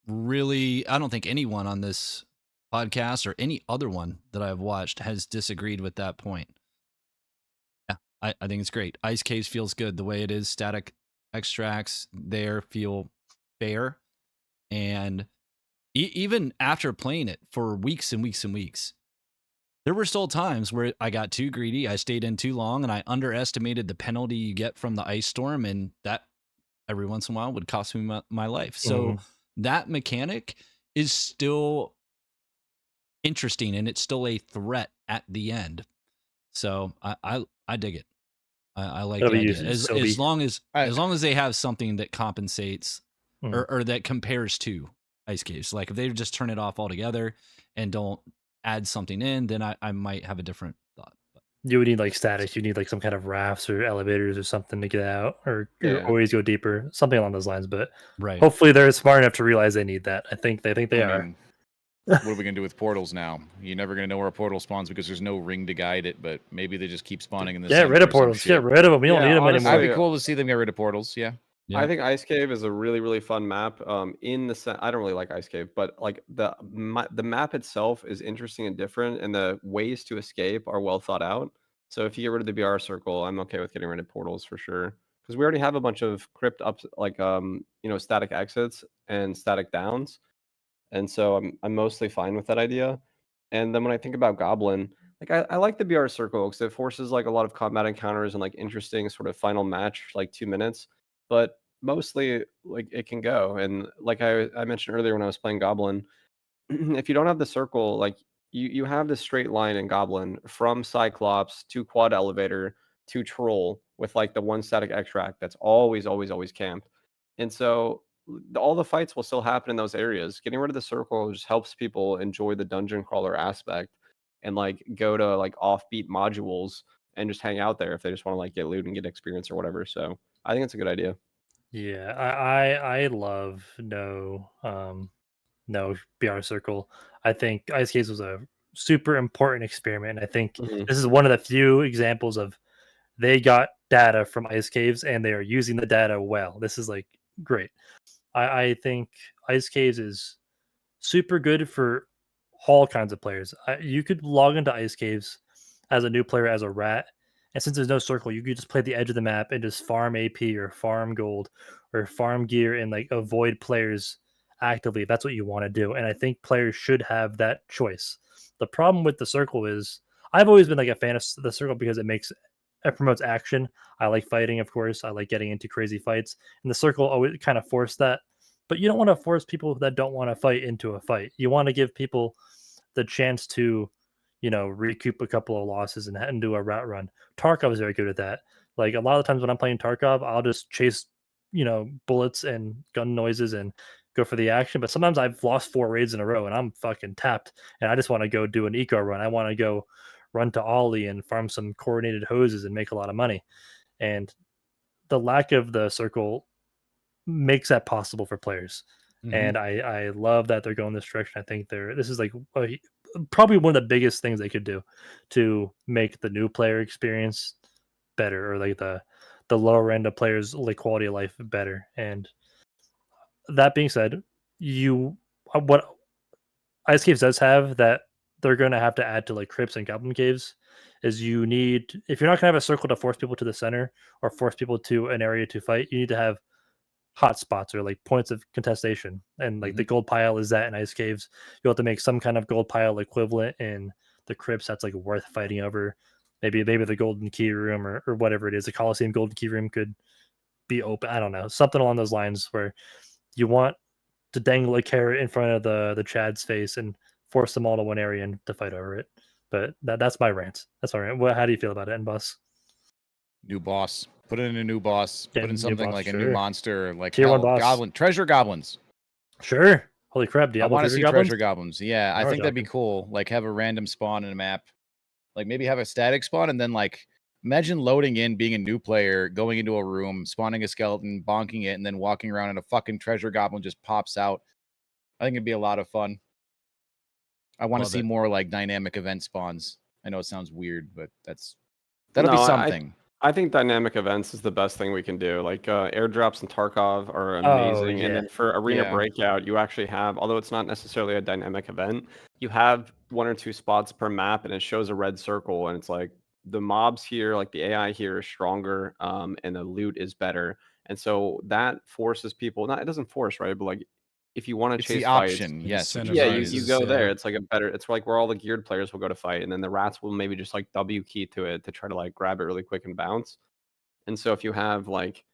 really. I don't think anyone on this podcast or any other one that I've watched has disagreed with that point. Yeah, I think it's great. Ice Caves feels good. The way it is, static extracts there feel fair. And even after playing it for weeks and weeks and weeks, there were still times where I got too greedy. I stayed in too long and I underestimated the penalty you get from the ice storm. And that every once in a while would cost me my life. So that mechanic is still interesting and it's still a threat at the end. So I dig it. I like the idea. As long as they have something that compensates or that compares to Ice Caves. Like if they just turn it off altogether and don't add something in, then I might have a different thought. But you would need like statics. You need like some kind of rafts or elevators or something to get out, or always go deeper, something along those lines. But hopefully they're smart enough to realize they need that. I think they are. What are we gonna do with portals now? You're never gonna know where a portal spawns because there's no ring to guide it. But maybe they just keep spawning in the get rid of portals. Get rid of them. We don't need them anymore. It'd be cool to see them get rid of portals. Yeah. I think Ice Cave is a really, really fun map. In the I don't really like Ice Cave, but like the map itself is interesting and different, and the ways to escape are well thought out. So if you get rid of the BR circle, I'm okay with getting rid of portals for sure, because we already have a bunch of crypt ups, like static exits and static downs, and so I'm mostly fine with that idea. And then when I think about Goblin, like I like the BR circle because it forces like a lot of combat encounters and like interesting sort of final match, like 2 minutes. But mostly like it can go. And like I mentioned earlier when I was playing Goblin, if you don't have the circle, like you have this straight line in Goblin from Cyclops to Quad Elevator to Troll with like the one static extract that's always camped. And so all the fights will still happen in those areas. Getting rid of the circle just helps people enjoy the dungeon crawler aspect and like go to like offbeat modules and just hang out there if they just want to like get loot and get experience or whatever. So I think it's a good idea. Yeah, I love no BR circle. I think Ice Caves was a super important experiment. I think this is one of the few examples of they got data from Ice Caves and they are using the data well. This is like great. I think Ice Caves is super good for all kinds of players. You could log into Ice Caves as a new player as a rat, and since there's no circle, you could just play the edge of the map and just farm AP or farm gold or farm gear and like avoid players actively if that's what you want to do. And I think players should have that choice. The problem with the circle is I've always been like a fan of the circle because it promotes action. I like fighting, of course. I like getting into crazy fights, and the circle always kind of forced that. But you don't want to force people that don't want to fight into a fight. You want to give people the chance to, recoup a couple of losses and do a route run. Tarkov is very good at that. Like a lot of the times when I'm playing Tarkov, I'll just chase, bullets and gun noises and go for the action. But sometimes I've lost 4 raids in a row and I'm fucking tapped, and I just want to go do an eco run. I want to go run to Ollie and farm some coordinated hoses and make a lot of money. And the lack of the circle makes that possible for players. And I love that they're going this direction. I think this is like probably one of the biggest things they could do to make the new player experience better, or like the lower end of players like quality of life better. And that being said, what Ice Caves does have that they're going to have to add to like crypts and goblin caves is if you're not going to have a circle to force people to the center or force people to an area to fight, you need to have hot spots or like points of contestation. And like the gold pile is that in Ice Caves. You'll have to make some kind of gold pile equivalent in the crypts that's like worth fighting over. Maybe the golden key room or whatever it is. The Coliseum golden key room could be open. I don't know. Something along those lines where you want to dangle a carrot in front of the Chad's face and force them all to one area and to fight over it. But that's my rant. That's my rant. How do you feel about it, Boss? New boss. Put in a new boss. Put in something like a new monster, like Tier 1 boss. Treasure goblins. Sure. Holy crap! I want to see treasure goblins. Yeah, I think that'd be cool. Like have a random spawn in a map. Like maybe have a static spawn, and then like imagine loading in, being a new player, going into a room, spawning a skeleton, bonking it, and then walking around and a fucking treasure goblin just pops out. I think it'd be a lot of fun. I want to see more like dynamic event spawns. I know it sounds weird, but that'll be something. I think dynamic events is the best thing we can do. Like airdrops in Tarkov are amazing. And then for Arena Breakout, you actually have, although it's not necessarily a dynamic event, you have 1 or 2 spots per map and it shows a red circle and it's like, the mobs here, like the AI here, is stronger, and the loot is better, and so that forces people. Not, it doesn't force, right? But like, if you want to It's chase the fights, option, yes. Which is yeah, nice. you go there. It's like a better. It's like where all the geared players will go to fight, and then the rats will maybe just like W key to it to try to like grab it really quick and bounce. And so if you have like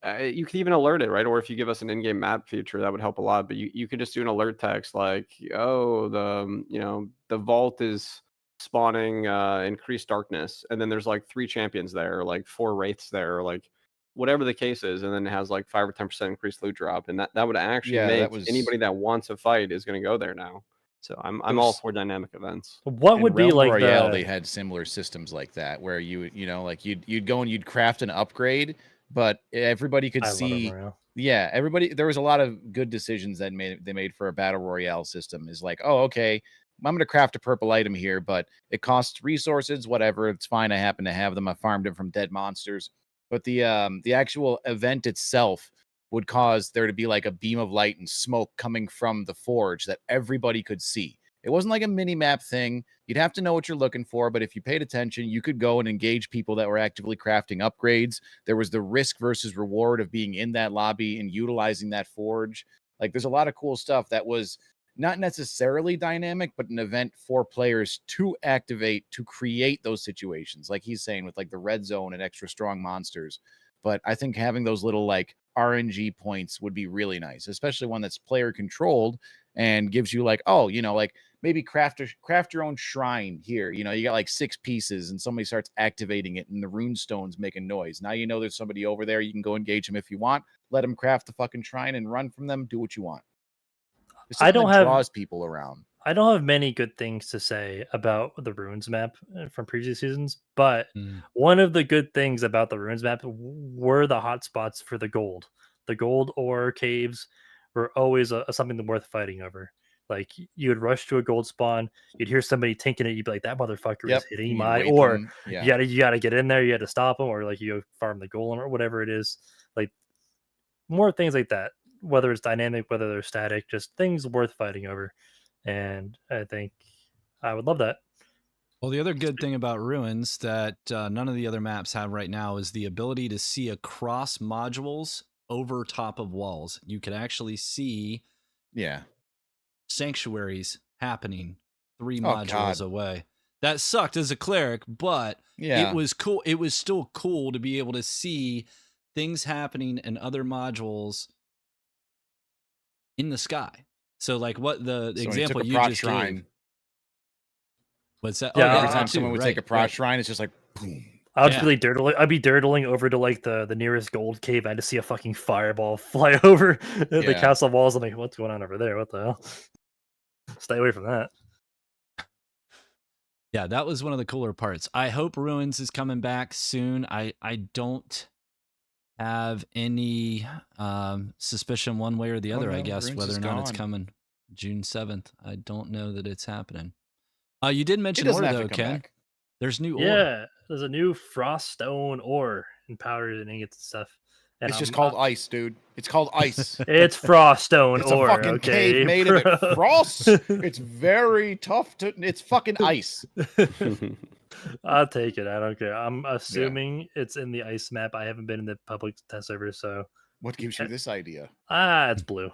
you can even alert it, right? Or if you give us an in-game map feature, that would help a lot. But you could just do an alert text like, "Oh, the vault is spawning increased darkness," and then there's like 3 champions there, or like 4 wraiths there, or like whatever the case is, and then it has like 5 or 10% increased loot drop, and that would actually make anybody that wants a fight is going to go there now. So I'm all for dynamic events. What would be Realm like Royale, they had similar systems like that, where like you'd go and you'd craft an upgrade, but everybody could see. Yeah, everybody. There was a lot of good decisions that they made for a battle royale system. Is like, oh, okay, I'm going to craft a purple item here, but it costs resources. Whatever, it's fine. I happen to have them. I farmed them from dead monsters. But the actual event itself would cause there to be like a beam of light and smoke coming from the forge that everybody could see. It wasn't like a mini map thing. You'd have to know what you're looking for, but if you paid attention, you could go and engage people that were actively crafting upgrades. There was the risk versus reward of being in that lobby and utilizing that forge. Like, there's a lot of cool stuff that was not necessarily dynamic, but an event for players to activate, to create those situations. Like he's saying, with like the red zone and extra strong monsters. But I think having those little like RNG points would be really nice, especially one that's player controlled and gives you like, oh, like maybe craft your own shrine here. You got like 6 pieces and somebody starts activating it and the rune stones make a noise. Now there's somebody over there. You can go engage them if you want. Let them craft the fucking shrine and run from them. Do what you want. I don't have draws people around. I don't have many good things to say about the runes map from previous seasons, but one of the good things about the runes map were the hotspots for the gold. The gold ore caves were always something worth fighting over. Like, you would rush to a gold spawn, you'd hear somebody tinking it, you'd be like, "That motherfucker is hitting my ore." Yeah. You gotta get in there, you had to stop them, or like you farm the golem or whatever it is. Like, more things like that. Whether it's dynamic, whether they're static, just things worth fighting over. And I think I would love that. Well, the other good thing about Ruins that none of the other maps have right now is the ability to see across modules over top of walls. You could actually see sanctuaries happening 3 modules away. That sucked as a cleric, but it was cool. It was still cool to be able to see things happening in other modules in the sky. So like what the example you just gave. What's that? Yeah, every time someone would take a prot shrine, it's just like boom. I'd be dirtling over to like the nearest gold cave. I had to see a fucking fireball fly over the castle walls. I'm like, what's going on over there? What the hell? Stay away from that. Yeah, that was one of the cooler parts. I hope Ruins is coming back soon. I don't have any suspicion one way or the other, I guess, whether or not it's coming June 7th. I don't know that it's happening. You did mention ore, though, Ken. Back. There's new ore. Yeah, there's a new frost stone ore and powders and ingots and stuff. And it's just called ice, dude. It's called ice. It's frost stone it's ore. It's a fucking cave made of it. Frost. It's very tough to. It's fucking ice. I'll take it. I don't care. I'm assuming it's in the ice map. I haven't been in the public test server, so. What gives you this idea? It's blue.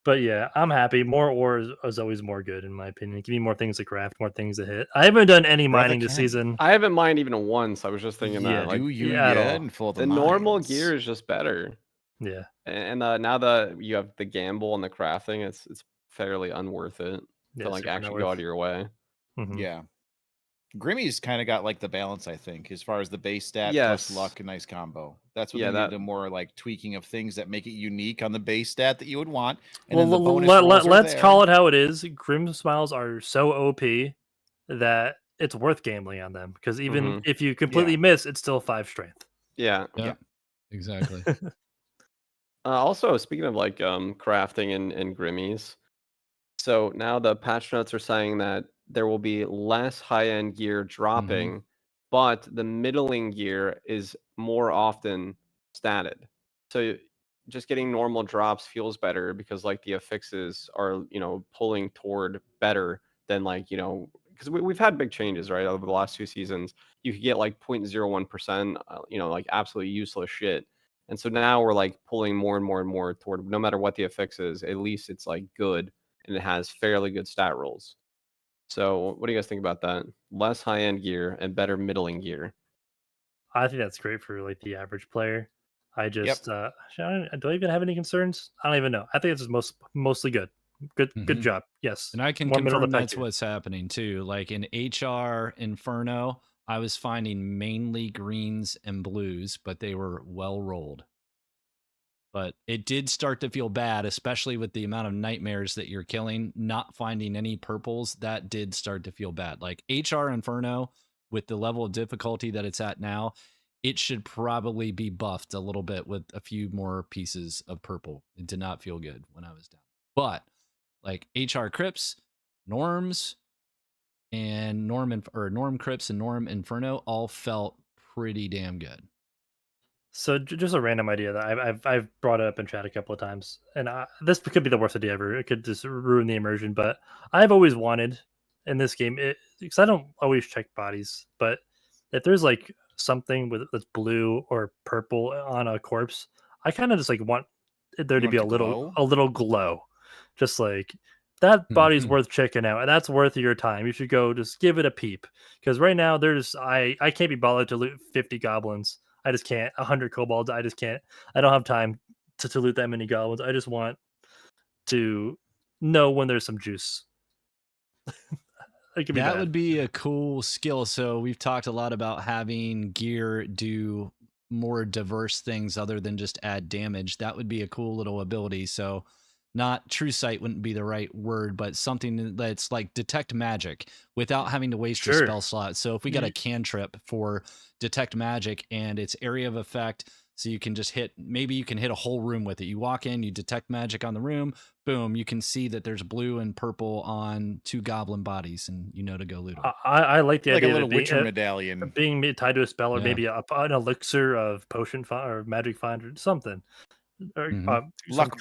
But yeah, I'm happy. More ore is always more good, in my opinion. Give me more things to craft, more things to hit. I haven't done any mining this season. I haven't mined even once. I was just thinking that. Like, the normal gear is just better. Yeah. And now that you have the gamble and the crafting, it's fairly unworth it to like actually go out of your way. Mm-hmm. Yeah. Grimmy's kind of got like the balance, I think, as far as the base stat plus luck, a nice combo. That's what they need, the more like tweaking of things that make it unique on the base stat that you would want. And let's call it how it is. Grim Smiles are so OP that it's worth gambling on them, because even if you completely miss, it's still 5 strength. Yeah. Exactly. Also, speaking of like crafting and Grimmies, so now the patch notes are saying that there will be less high-end gear dropping, but the middling gear is more often statted. So just getting normal drops feels better because like the affixes are, pulling toward better than like, because we've had big changes, right, over the last 2 seasons. You could get like 0.01%, like absolutely useless shit. And so now we're like pulling more and more and more toward, no matter what the affix is, at least it's like good and it has fairly good stat rolls. So what do you guys think about that? Less high-end gear and better middling gear. I think that's great for like the average player. I just do I even have any concerns? I don't even know. I think it's just mostly good. Good job. Yes. And I can More middle of confirm the pack that's gear. what's happening too. Like in HR Inferno, I was finding mainly greens and blues, but they were well rolled. But it did start to feel bad, especially with the amount of nightmares that you're killing. Not finding any purples, that did start to feel bad. Like HR Inferno, with the level of difficulty that it's at now, it should probably be buffed a little bit with a few more pieces of purple. It did not feel good when I was down. But like HR Crypts, Norms, and Norm Crypts and Norm Inferno all felt pretty damn good. So just a random idea that I've brought it up in chat a couple of times, and this could be the worst idea ever. It could just ruin the immersion. But I've always wanted in this game, because I don't always check bodies, but if there's like something that's blue or purple on a corpse, I kind of just like want there to be a little glow, just like that body's worth checking out, and that's worth your time. You should go just give it a peep, because right now I can't be bothered to loot 50 goblins. I just can't. 100 kobolds. I just can't. I don't have time to loot that many goblins. I just want to know when there's some juice. That would be a cool skill. So we've talked a lot about having gear do more diverse things other than just add damage. That would be a cool little ability. So not true sight wouldn't be the right word, but something that's like detect magic without having to waste a spell slot. So if we got a cantrip for detect magic and its area of effect, so you can just maybe you can hit a whole room with it. You walk in, you detect magic on the room, boom, you can see that there's blue and purple on 2 goblin bodies, and you know to go loot them. I like the idea a little of Witcher medallion being tied to a spell, or maybe an elixir of potion or magic find or something. Or, luck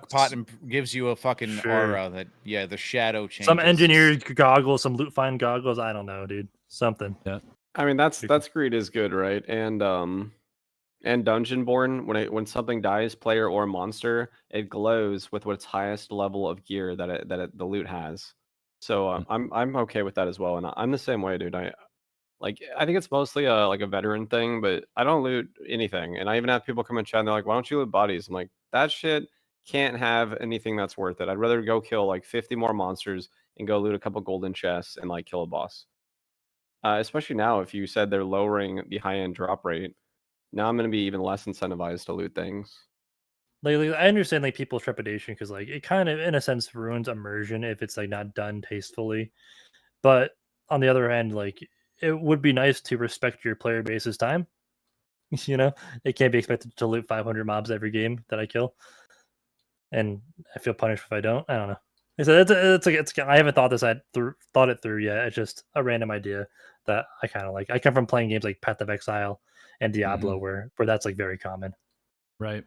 pot gives you a fucking aura that the shadow changes. Some engineered goggles, some loot find goggles. I don't know, dude. Something. Yeah. I mean that's greed is good, right? And Dungeonborn, when something dies, player or monster, it glows with what's highest level of gear that the loot has. So I'm okay with that as well, and I'm the same way, dude. I think it's mostly a veteran thing, but I don't loot anything, and I even have people come in chat and they're like, "Why don't you loot bodies?" I'm like, that shit can't have anything that's worth it. I'd rather go kill like 50 more monsters and go loot a couple golden chests and like kill a boss. Especially now, if you said they're lowering the high-end drop rate. Now I'm going to be even less incentivized to loot things. Like I understand like people's trepidation, because like it kind of in a sense ruins immersion if it's like not done tastefully. But on the other hand, like it would be nice to respect your player base's time. It can't be expected to loot 500 mobs every game that I kill, and I feel punished if I don't. I don't know. I haven't thought it through yet. It's just a random idea that I kind of like. I come from playing games like Path of Exile and Diablo, where that's like very common. Right.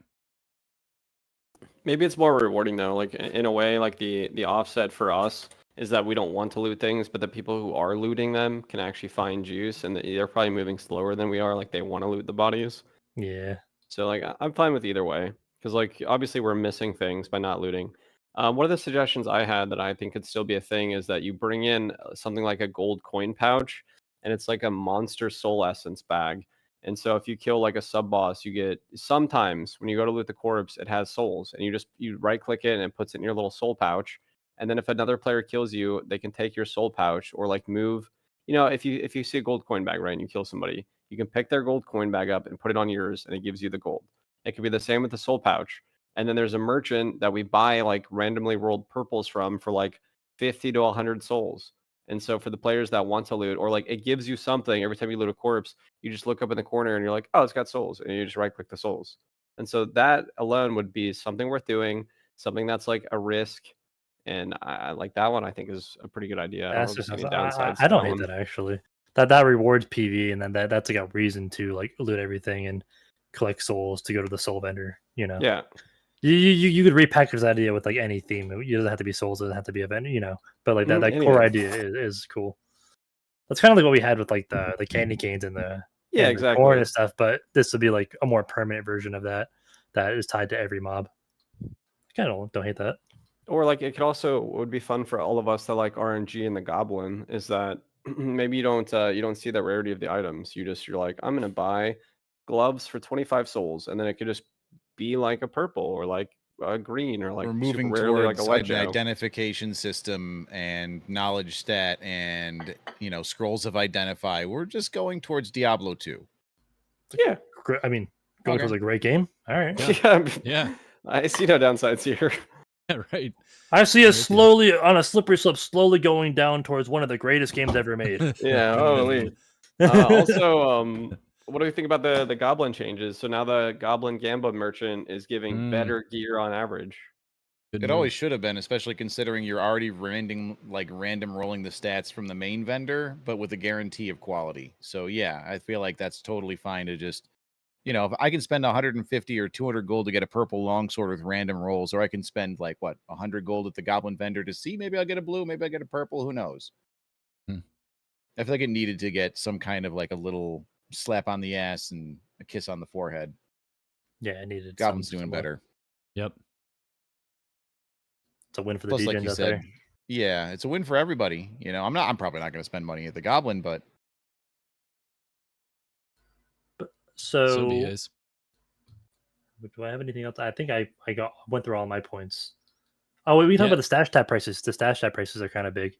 Maybe it's more rewarding though. Like in a way, like the offset for us is that we don't want to loot things, but the people who are looting them can actually find juice, and they're probably moving slower than we are. Like they want to loot the bodies. Yeah. So like I'm fine with either way, because like obviously we're missing things by not looting. One of the suggestions I had that I think could still be a thing is that you bring in something like a gold coin pouch, and it's like a monster soul essence bag. And so if you kill like a sub boss, you get, sometimes when you go to loot the corpse, it has souls, and you right click it and it puts it in your little soul pouch. And then if another player kills you, they can take your soul pouch or like move. If you see a gold coin bag, right, and you kill somebody, you can pick their gold coin bag up and put it on yours, and it gives you the gold. It could be the same with the soul pouch. And then there's a merchant that we buy like randomly rolled purples from for like 50 to 100 souls. And so for the players that want to loot, or like it gives you something every time you loot a corpse, you just look up in the corner and you're like, oh, it's got souls, and you just right click the souls. And so that alone would be something worth doing, something that's like a risk. And I like that one. I think is a pretty good idea. I don't hate that actually. That rewards PV, and then that's like a reason to like loot everything and collect souls to go to the soul vendor. Yeah. You could repackage that idea with like any theme. It doesn't have to be Souls. It doesn't have to be event. But like that core idea is cool. That's kind of like what we had with like the candy canes and the exactly. corn and stuff. But this would be like a more permanent version of that is tied to every mob. I kind of don't hate that. Or like it could also would be fun for all of us that like RNG and the Goblin is that maybe you don't see the rarity of the items. You're like, I'm gonna buy gloves for 25 souls, and then it could just be like a purple or like a green or like we're moving rarely towards like a an identification system and knowledge stat and scrolls of identify. We're just going towards Diablo 2. Yeah, I mean, going towards a great game. All right. Yeah. I see no downsides here. Yeah, right. I see us slowly on a slippery slope, slowly going down towards one of the greatest games ever made. Yeah, holy. Also, what do you think about the Goblin changes? So now the Goblin Gambit merchant is giving better gear on average. It always should have been, especially considering you're already random rolling the stats from the main vendor, but with a guarantee of quality. So yeah, I feel like that's totally fine to just, if I can spend 150 or 200 gold to get a purple longsword with random rolls, or I can spend 100 gold at the Goblin vendor to see maybe I'll get a blue, maybe I get a purple, who knows? I feel like it needed to get some kind of like a little slap on the ass and a kiss on the forehead. Yeah, it needed. Goblin's doing better. Yep. It's a win for the DJs out there. Yeah, it's a win for everybody. I'm probably not going to spend money at the Goblin, but so he is. Do I have anything else? I think I went through all my points. Oh, we talked about the stash tab prices. The stash tab prices are kind of big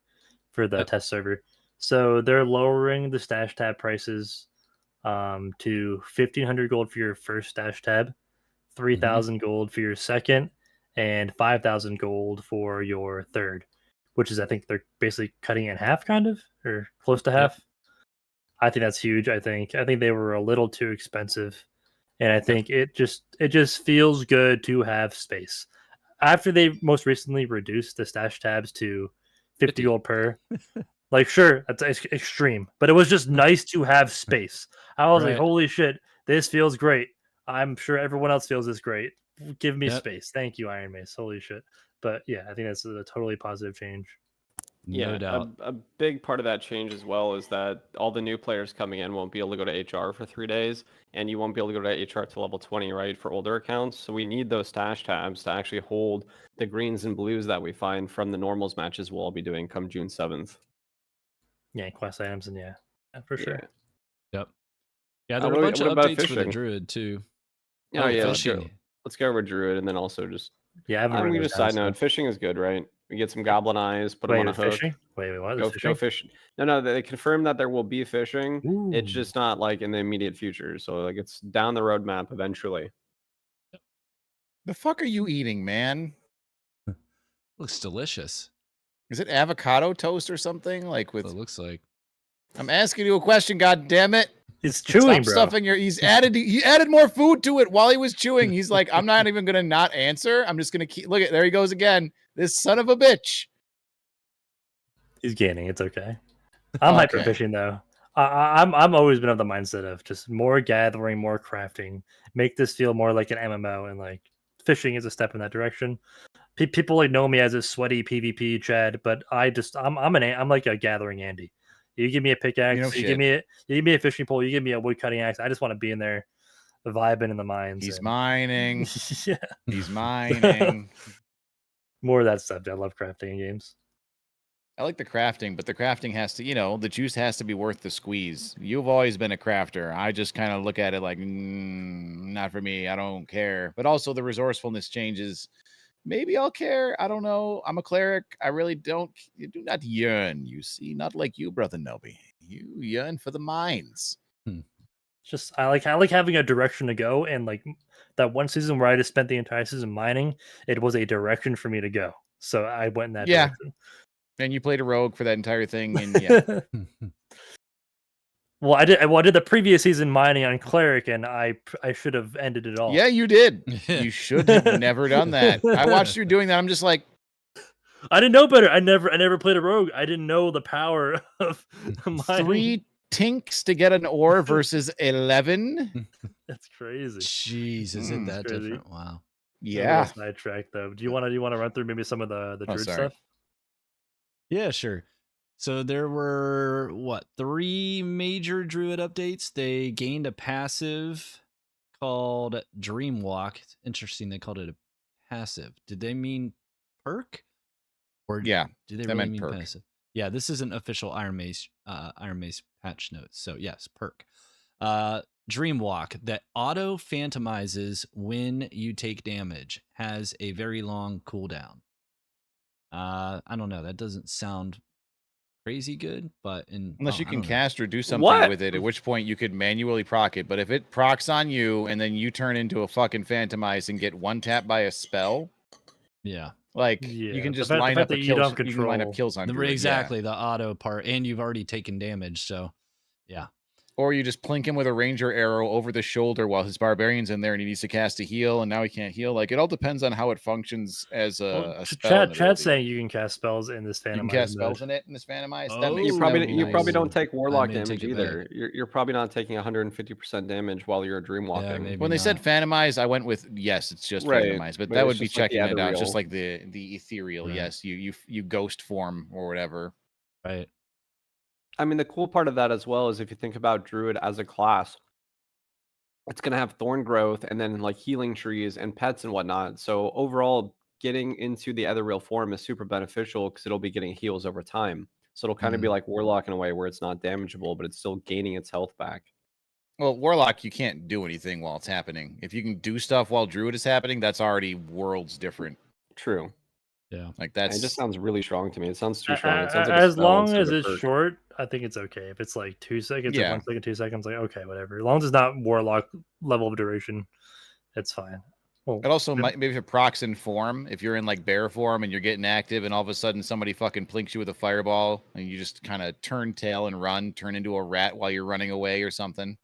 for the test server. So they're lowering the stash tab prices to 1,500 gold for your first stash tab, 3,000 gold for your second, and 5,000 gold for your third, which is, I think they're basically cutting it in half, kind of, or close to half. I think that's huge. I think they were a little too expensive, and I think it just feels good to have space. After they most recently reduced the stash tabs to 50 gold per, like, sure, that's extreme, but it was just nice to have space. I was like, holy shit, this feels great. I'm sure everyone else feels this great. Give me space. Thank you, Iron Mace. Holy shit. But yeah, I think that's a totally positive change. No doubt. A big part of that change as well is that all the new players coming in won't be able to go to HR for 3 days, and you won't be able to go to HR to level 20, right, for older accounts. So we need those stash tabs to actually hold the greens and blues that we find from the normals matches we'll all be doing come June 7th. Yeah, quest items, and for sure. Yep. Yeah, there are a bunch of updates for the Druid too. Oh, yeah, let's go over Druid, and then also just I'm going to side note. Fishing is good, right? We get some goblin eyes, put them on a hook. Fishing? Wait, what? Go fishing? No, they confirmed that there will be fishing. Ooh. It's just not like in the immediate future. So like it's down the roadmap eventually. The fuck are you eating, man? Looks delicious. Is it avocado toast or something? Like with? It looks like. I'm asking you a question. God damn it! It's chewing, bro. Stuffing he added more food to it while he was chewing. He's like, I'm not even gonna not answer. I'm just gonna keep. Look at there he goes again. This son of a bitch. He's gaining. It's okay. I'm hyper fishing though. I'm always been of the mindset of just more gathering, more crafting. Make this feel more like an MMO, and like fishing is a step in that direction. People like know me as a sweaty PvP Chad, but I'm like a gathering Andy. You give me a pickaxe, you give me a fishing pole, you give me a wood cutting axe. I just want to be in there, vibing in the mines. He's mining. Yeah, he's mining. More of that stuff. I love crafting in games. I like the crafting, but the crafting has to, the juice has to be worth the squeeze. You've always been a crafter. I just kind of look at it like, not for me. I don't care. But also the resourcefulness changes. Maybe I'll care. I don't know. I'm a cleric. I really don't. You do not yearn. You see, not like you, brother Nobi. You yearn for the mines. Just I like having a direction to go, and like that one season where I just spent the entire season mining, it was a direction for me to go. So I went in that direction. And you played a rogue for that entire thing, and Well, I did the previous season mining on cleric, and I should have ended it all. Yeah, you did. You should have never done that. I watched you doing that. I'm just like, I didn't know better. I never played a rogue. I didn't know the power of mining. 3 tinks to get an ore versus 11. That's crazy. Jeez, is it that different? Wow. Yeah. Sidetrack though. Do you want to run through maybe some of the Druid stuff? Yeah, sure. So there were 3 major Druid updates. They gained a passive called Dreamwalk. It's interesting they called it a passive. Did they mean perk? Or Yeah, do they that really meant mean perk. passive? Yeah, this isn't official Iron Mace patch notes. So yes, perk. Dreamwalk that auto phantomizes when you take damage has a very long cooldown. I don't know. That doesn't sound crazy good, but Unless you I can don't know. cast or do something What? with it, at which point you could manually proc it. But if it procs on you and then you turn into a fucking phantomize and get one tap by a spell, Yeah, like Yeah, you can the just fact line that up a you don't kill. You can line up control- kills on Druid, exactly the auto part, and you've already taken damage, so yeah. Or you just plink him with a ranger arrow over the shoulder while his barbarian's in there and he needs to cast a heal, and now he can't heal. Like, it all depends on how it functions as a spell. Chad's saying you can cast spells in this Phantomize. You can cast spells in it in this Phantomize. That makes You probably nice. don't take Warlock may damage take it either. You're probably not taking 150% damage while you're dreamwalking. Yeah, maybe when they said Phantomize, I went with yes, it's just Right, Phantomize, but but that it's would be just like the checking it out, ethereal. just like the ethereal. Right. Yes, you ghost form or whatever. Right. I mean, the cool part of that as well is if you think about Druid as a class, it's going to have thorn growth and then like healing trees and pets and whatnot. So overall, getting into the ethereal form is super beneficial because it'll be getting heals over time. So it'll kind of be like Warlock in a way where it's not damageable, but it's still gaining its health back. Well, Warlock, you can't do anything while it's happening. If you can do stuff while Druid is happening, that's already worlds different. True. Yeah. Like that's. It just sounds really strong to me. It sounds too strong. It sounds like as long as it's short, I think it's okay. If it's like 2 seconds, or 1 second, 2 seconds, like okay, whatever. As long as it's not Warlock level of duration, it's fine. Well, it also might maybe if it procs in form, if you're in like bear form and you're getting active, and all of a sudden somebody fucking plinks you with a fireball, and you just kind of turn tail and run, turn into a rat while you're running away or something.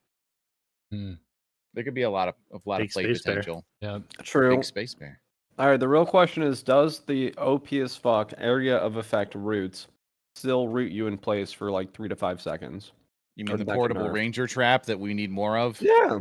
There could be a lot of play potential. Yeah, true. Big space bear. All right, the real question is, does the OP as fuck area of effect roots still root you in place for like 3 to 5 seconds? You mean the portable ranger trap that we need more of? Yeah.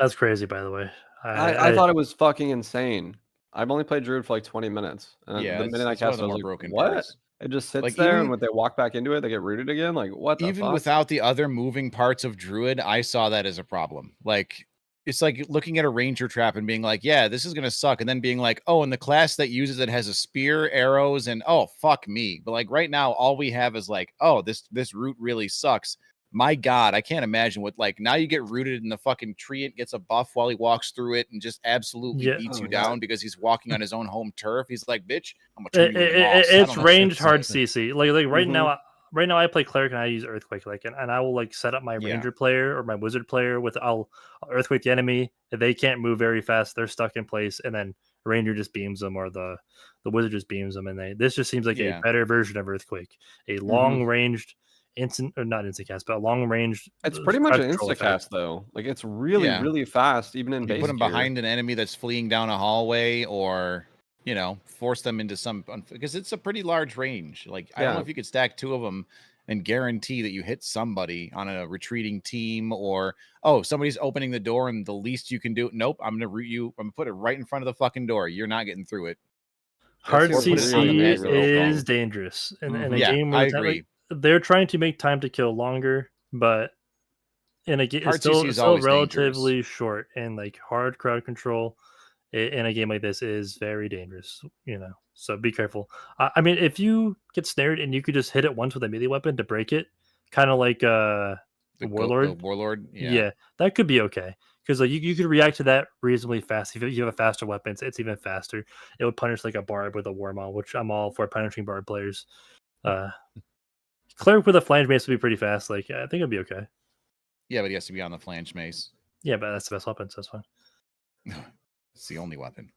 That's crazy, by the way. I thought it was fucking insane. I've only played Druid for like 20 minutes. And yeah, the minute I cast, I was like, broken what? Parts. It just sits like, there, even, and when they walk back into it, they get rooted again? Like, what the even fuck? without the other moving parts of Druid, I saw that as a problem. Like, it's like looking at a ranger trap and being like, yeah, this is going to suck. And then being like, oh, and the class that uses it has a spear, arrows, and oh, fuck me. But like right now, all we have is like, oh, this root really sucks. My God, I can't imagine what, like, now you get rooted in the fucking tree. It gets a buff while he walks through it and just absolutely beats you down because he's walking on his own home turf. He's like, bitch, I'm going to turn you into moss. It's ranged hard CC. Like right now, right now I play cleric and I use earthquake, like, and I will like set up my ranger player or my wizard player with I'll earthquake the enemy. If they can't move very fast, they're stuck in place, and then ranger just beams them, or the wizard just beams them, and this just seems like a better version of earthquake, a long ranged instant, or not instant cast, but a long range. It's pretty much an instant cast though. Like it's really fast, even in base. Put him behind an enemy that's fleeing down a hallway, or force them into some, because it's a pretty large range. Like I don't know if you could stack 2 of them and guarantee that you hit somebody on a retreating team, or somebody's opening the door and the least you can do, nope, I'm gonna root you. I'm gonna put it right in front of the fucking door. You're not getting through it. Hard CC is dangerous in a game where I agree. They're trying to make time to kill longer, but in a game, it's still relatively dangerous. Short, and like hard crowd control in a game like this is very dangerous. So be careful. I mean, if you get snared and you could just hit it once with a melee weapon to break it, kind of like the warlord, yeah, that could be okay, because like you could react to that reasonably fast. If you have a faster weapon, it's even faster. It would punish like a bard with a warmaul, which I'm all for punishing bard players. Cleric with a flange mace would be pretty fast. Like I think it'd be okay. Yeah, but he has to be on the flange mace. Yeah, but that's the best weapon, so that's fine. It's the only weapon.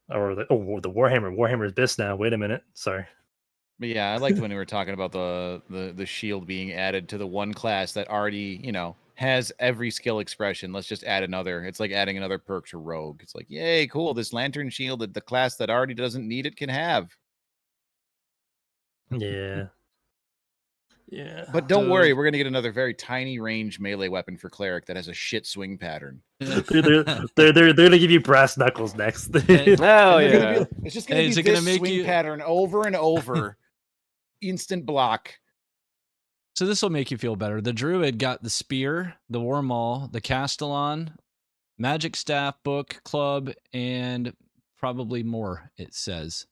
Or the Warhammer. Warhammer is bis now. Wait a minute. Sorry. But yeah, I liked when we were talking about the shield being added to the one class that already, has every skill expression. Let's just add another. It's like adding another perk to Rogue. It's like, yay, cool. This lantern shield that the class that already doesn't need it can have. Yeah. Yeah. But don't worry, we're gonna get another very tiny range melee weapon for cleric that has a shit swing pattern. they're gonna give you brass knuckles next. Oh yeah. It's just gonna be this swing pattern over and over. Instant block. So this will make you feel better. The Druid got the spear, the war maul, the Castellan, magic staff, book, club, and probably more, it says.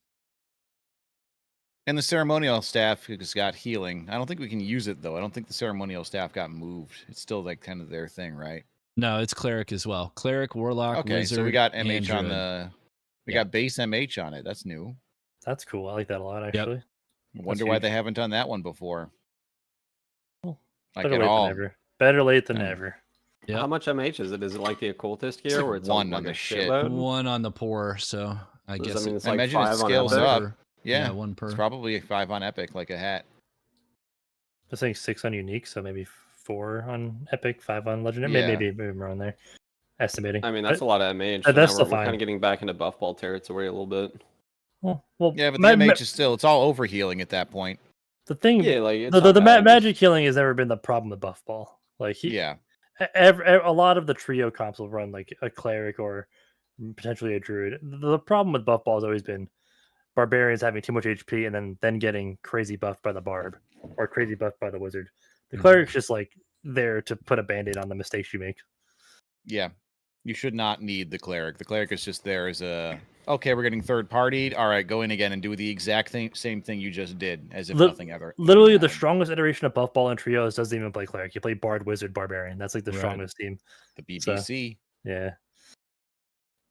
And the ceremonial staff has got healing. I don't think we can use it, though. I don't think the ceremonial staff got moved. It's still like kind of their thing, right? No, it's cleric as well. Cleric, warlock, wizard. So we got MH on Druid. the... We got base MH on it. That's new. That's cool. I like that a lot, actually. I wonder why they haven't done that one before. Well, like at all. Better late than never. Yep. How much MH is it? Is it like the occultist gear, like where it's one like on the a shit? shitload? One on the poor, so I guess That mean it's I like imagine it 5 on scales Epic? up. Yeah, one per. It's probably 5 on Epic, like a hat. I'm saying 6 on unique, so maybe 4 on epic, 5 on legendary. Yeah. Maybe I'm around there. Estimating. I mean, that's a lot of MH. That's Now still we're fine. kind of getting back into buff ball territory a little bit. Well, Yeah, but the MH is still, it's all overhealing at that point. the thing. Yeah, like it's the not bad. magic healing has never been the problem with buff ball. Like Yeah. a lot of the trio comps will run like a cleric or potentially a druid. The problem with buff ball has always been barbarians having too much HP and then getting crazy buffed by the barb or crazy buffed by the wizard. The cleric's just like there to put a band-aid on the mistakes you make. Yeah. You should not need the cleric. The cleric is just there as a, okay, we're getting third partied. All right, go in again and do the exact same thing you just did, as if nothing ever. Literally, the happened. strongest iteration of buff ball in trios doesn't even play cleric. You play bard, wizard, barbarian. That's like the strongest team. The BBC. So, yeah.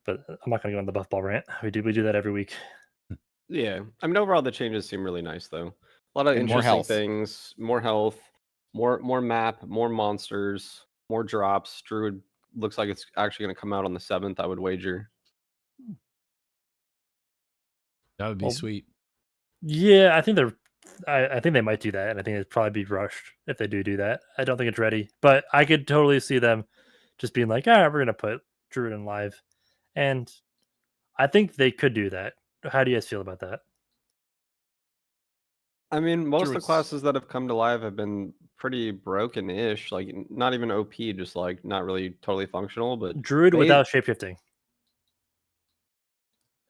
But I'm not going to go on the buff ball rant. We do that every week. Yeah, I mean, overall the changes seem really nice though. A lot of And more interesting health. things, more health, more map, more monsters, more drops. Druid looks like it's actually going to come out on the 7th. I would wager. That would be sweet. Yeah, I think I think they might do that, and I think it'd probably be rushed if they do that. I don't think it's ready, but I could totally see them just being like, "All right, we're gonna put Druid in live," and I think they could do that. How do you guys feel about that? I mean, most of the Druid's- classes that have come to live have been pretty broken-ish. Like not even OP, just like not really totally functional. But Druid without shapeshifting.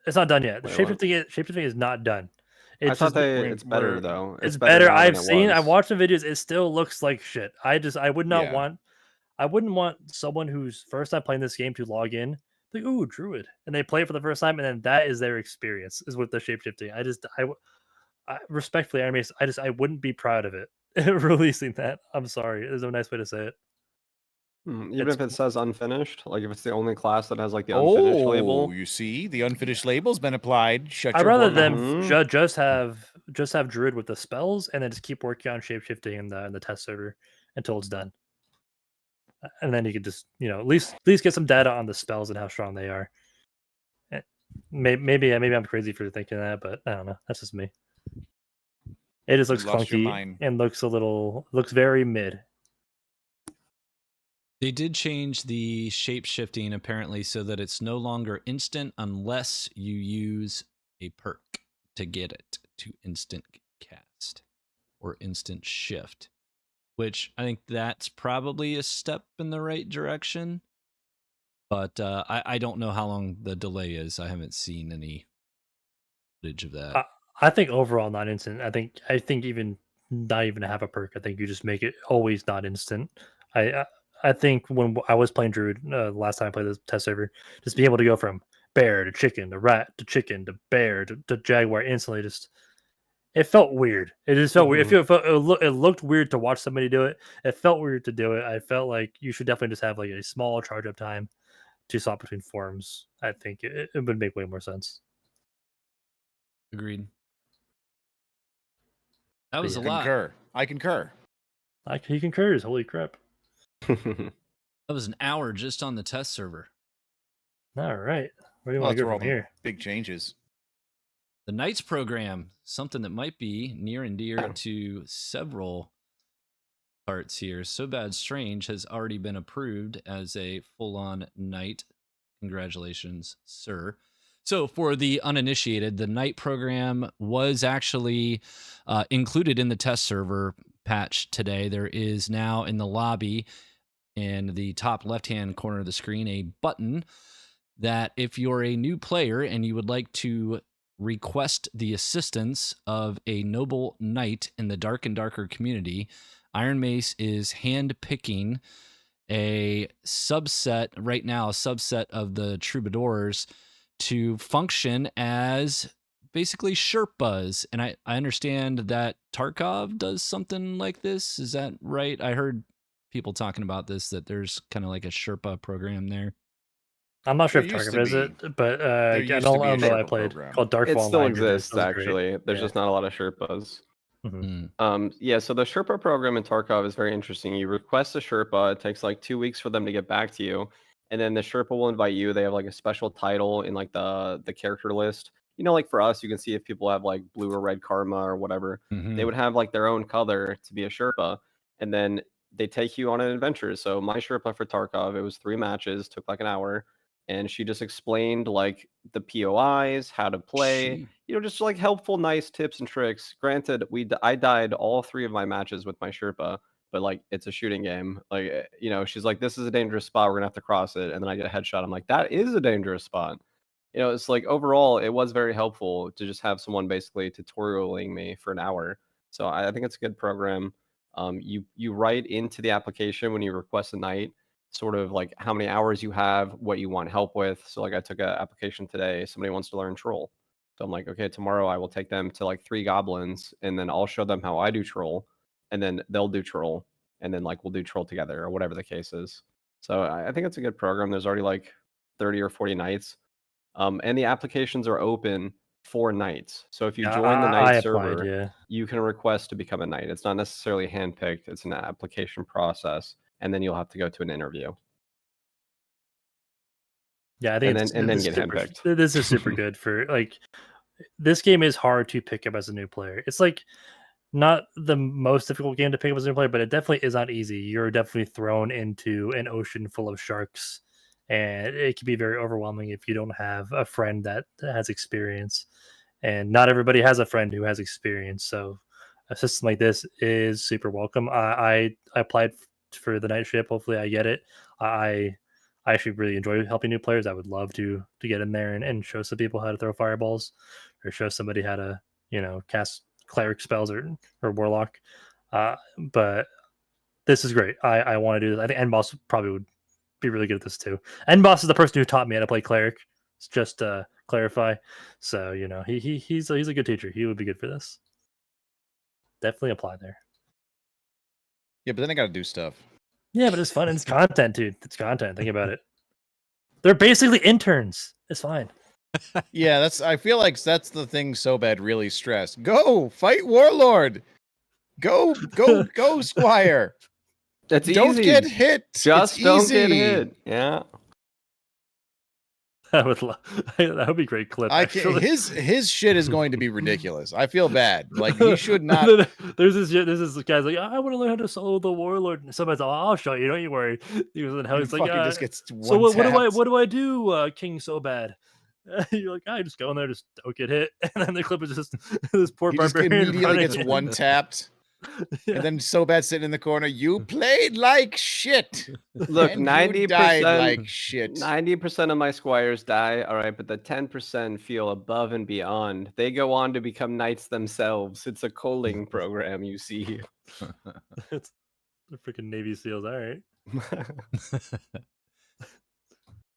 It's not done yet. Wait, Shapeshifting is not done. I It's thought just, it's better though. it's better. better. now than I've it seen. I was. watched the videos. It still looks like shit. I would not Yeah. want. I wouldn't want someone who's first time playing this game to log in, like, ooh, Druid, and they play it for the first time, and then that is their experience is with the shapeshifting. I respectfully, I wouldn't be proud of it releasing that. I'm sorry. There's no nice way to say it. Even if it says unfinished, like if it's the only class that has like the unfinished label. You see, the unfinished label's been applied. Shut I'd your rather whore them mouth. just have Druid with the spells, and then just keep working on shapeshifting in the test server until it's done. And then you could just at least get some data on the spells and how strong they are. Maybe I'm crazy for thinking that, but I don't know. That's just me. It just looks lost your clunky mind. and looks very mid. They did change the shape shifting apparently so that it's no longer instant unless you use a perk to get it to instant cast or instant shift, which I think that's probably a step in the right direction. But I don't know how long the delay is. I haven't seen any footage of that. I think overall not instant. I think even not even to have a perk. I think you just make it always not instant. I think when I was playing Druid last time I played this test server, just being able to go from bear to chicken to rat to chicken to bear to jaguar instantly, it felt weird. It just felt weird. It looked weird to watch somebody do it. It felt weird to do it. I felt like you should definitely just have like a small charge up time to swap between forms. I think it would make way more sense. Agreed. That was a lot. I concur. He concurs. Holy crap. That was an hour just on the test server. All right. Where do you want to go from here? Big changes. The Knights program, something that might be near and dear to several parts here. So Bad Strange has already been approved as a full-on Knight. Congratulations, sir. So for the uninitiated, the Knight program was actually included in the test server patch today. There is now in the lobby in the top left-hand corner of the screen a button that if you're a new player and you would like to request the assistance of a noble knight in the Dark and Darker community, Iron Mace is hand-picking a subset right now, a subset of the troubadours to function as basically Sherpas. And I understand that Tarkov does something like this. Is that right? I heard people talking about this, that there's kind of like a Sherpa program there. I'm not sure if There used Tarkov to is be. it, but There I used to don't be a know. I Sherpa played program. called Dark It Fall still Online. Did it. exists, That was great. actually. There's Yeah. just not a lot of Sherpas. Mhm. Yeah, so the Sherpa program in Tarkov is very interesting. You request a Sherpa, it takes like 2 weeks for them to get back to you, and then the Sherpa will invite you. They have like a special title in like the character list. You know, like for us, you can see if people have like blue or red karma or whatever. They would have like their own color to be a Sherpa, and then they take you on an adventure. So my Sherpa for Tarkov, it was 3 matches, took like an hour, and she just explained like the POIs, how to play, you know, just like helpful, nice tips and tricks. Granted, I died all 3 of my matches with my Sherpa, but like it's a shooting game. Like, you know, she's like, this is a dangerous spot. We're gonna have to cross it, and then I get a headshot. I'm like, that is a dangerous spot. You know, it's like overall, it was very helpful to just have someone basically tutorialing me for an hour. So I think it's a good program. You write into the application when you request a night, sort of like how many hours you have, what you want help with. So like I took an application today, somebody wants to learn troll. So I'm like, okay, tomorrow I will take them to like 3 goblins, and then I'll show them how I do troll, and then they'll do troll, and then like we'll do troll together or whatever the case is. So I think it's a good program. There's already like 30 or 40 nights. And the applications are open for knights. So if you Yeah, join the I knight applied. server, Yeah. you can request to become a knight. It's not necessarily handpicked, it's an application process, and then you'll have to go to an interview. Yeah, I think And then it's get super, handpicked. this is super good for like, this game is hard to pick up as a new player. It's like not the most difficult game to pick up as a new player, but it definitely is not easy. You're definitely thrown into an ocean full of sharks, and it can be very overwhelming if you don't have a friend that has experience. And not everybody has a friend who has experience, so a system like this is super welcome. I applied for the night ship. Hopefully, I get it. I actually really enjoy helping new players. I would love to get in there and show some people how to throw fireballs, or show somebody how to, you know, cast cleric spells or warlock. But this is great. I want to do this. I think Endboss probably would be really good at this too. Endboss is the person who taught me how to play cleric. Just to clarify. So, you know, he's a good teacher. He would be good for this. Definitely apply there. Yeah, but then I got to do stuff. Yeah, but it's fun and it's content, dude. It's content. Think about it. They're basically interns. It's fine. Yeah, I feel like that's the thing so bad really stressed. Go fight Warlord. Go, Squire. That's Don't easy. get hit. Just it's don't easy. get hit. Yeah. That would be a great clip. Actually, his shit is going to be ridiculous. I feel bad. Like he should not. There's this guy's like, I want to learn how to solo the Warlord. And somebody's like, I'll show you. Don't you worry. He was in hell. He's like, just gets so what do I do, King So Bad? You're like, I just go in there, just don't get hit. And then the clip is just this poor he barbarian just immediately gets in. one tapped. Yeah. And then So Bad sitting in the corner. You played like shit. Look, 90% died like shit. 90% of my squires die, all right, but the 10% feel above and beyond. They go on to become knights themselves. It's a culling program, you see. It's the freaking Navy SEALs. All right.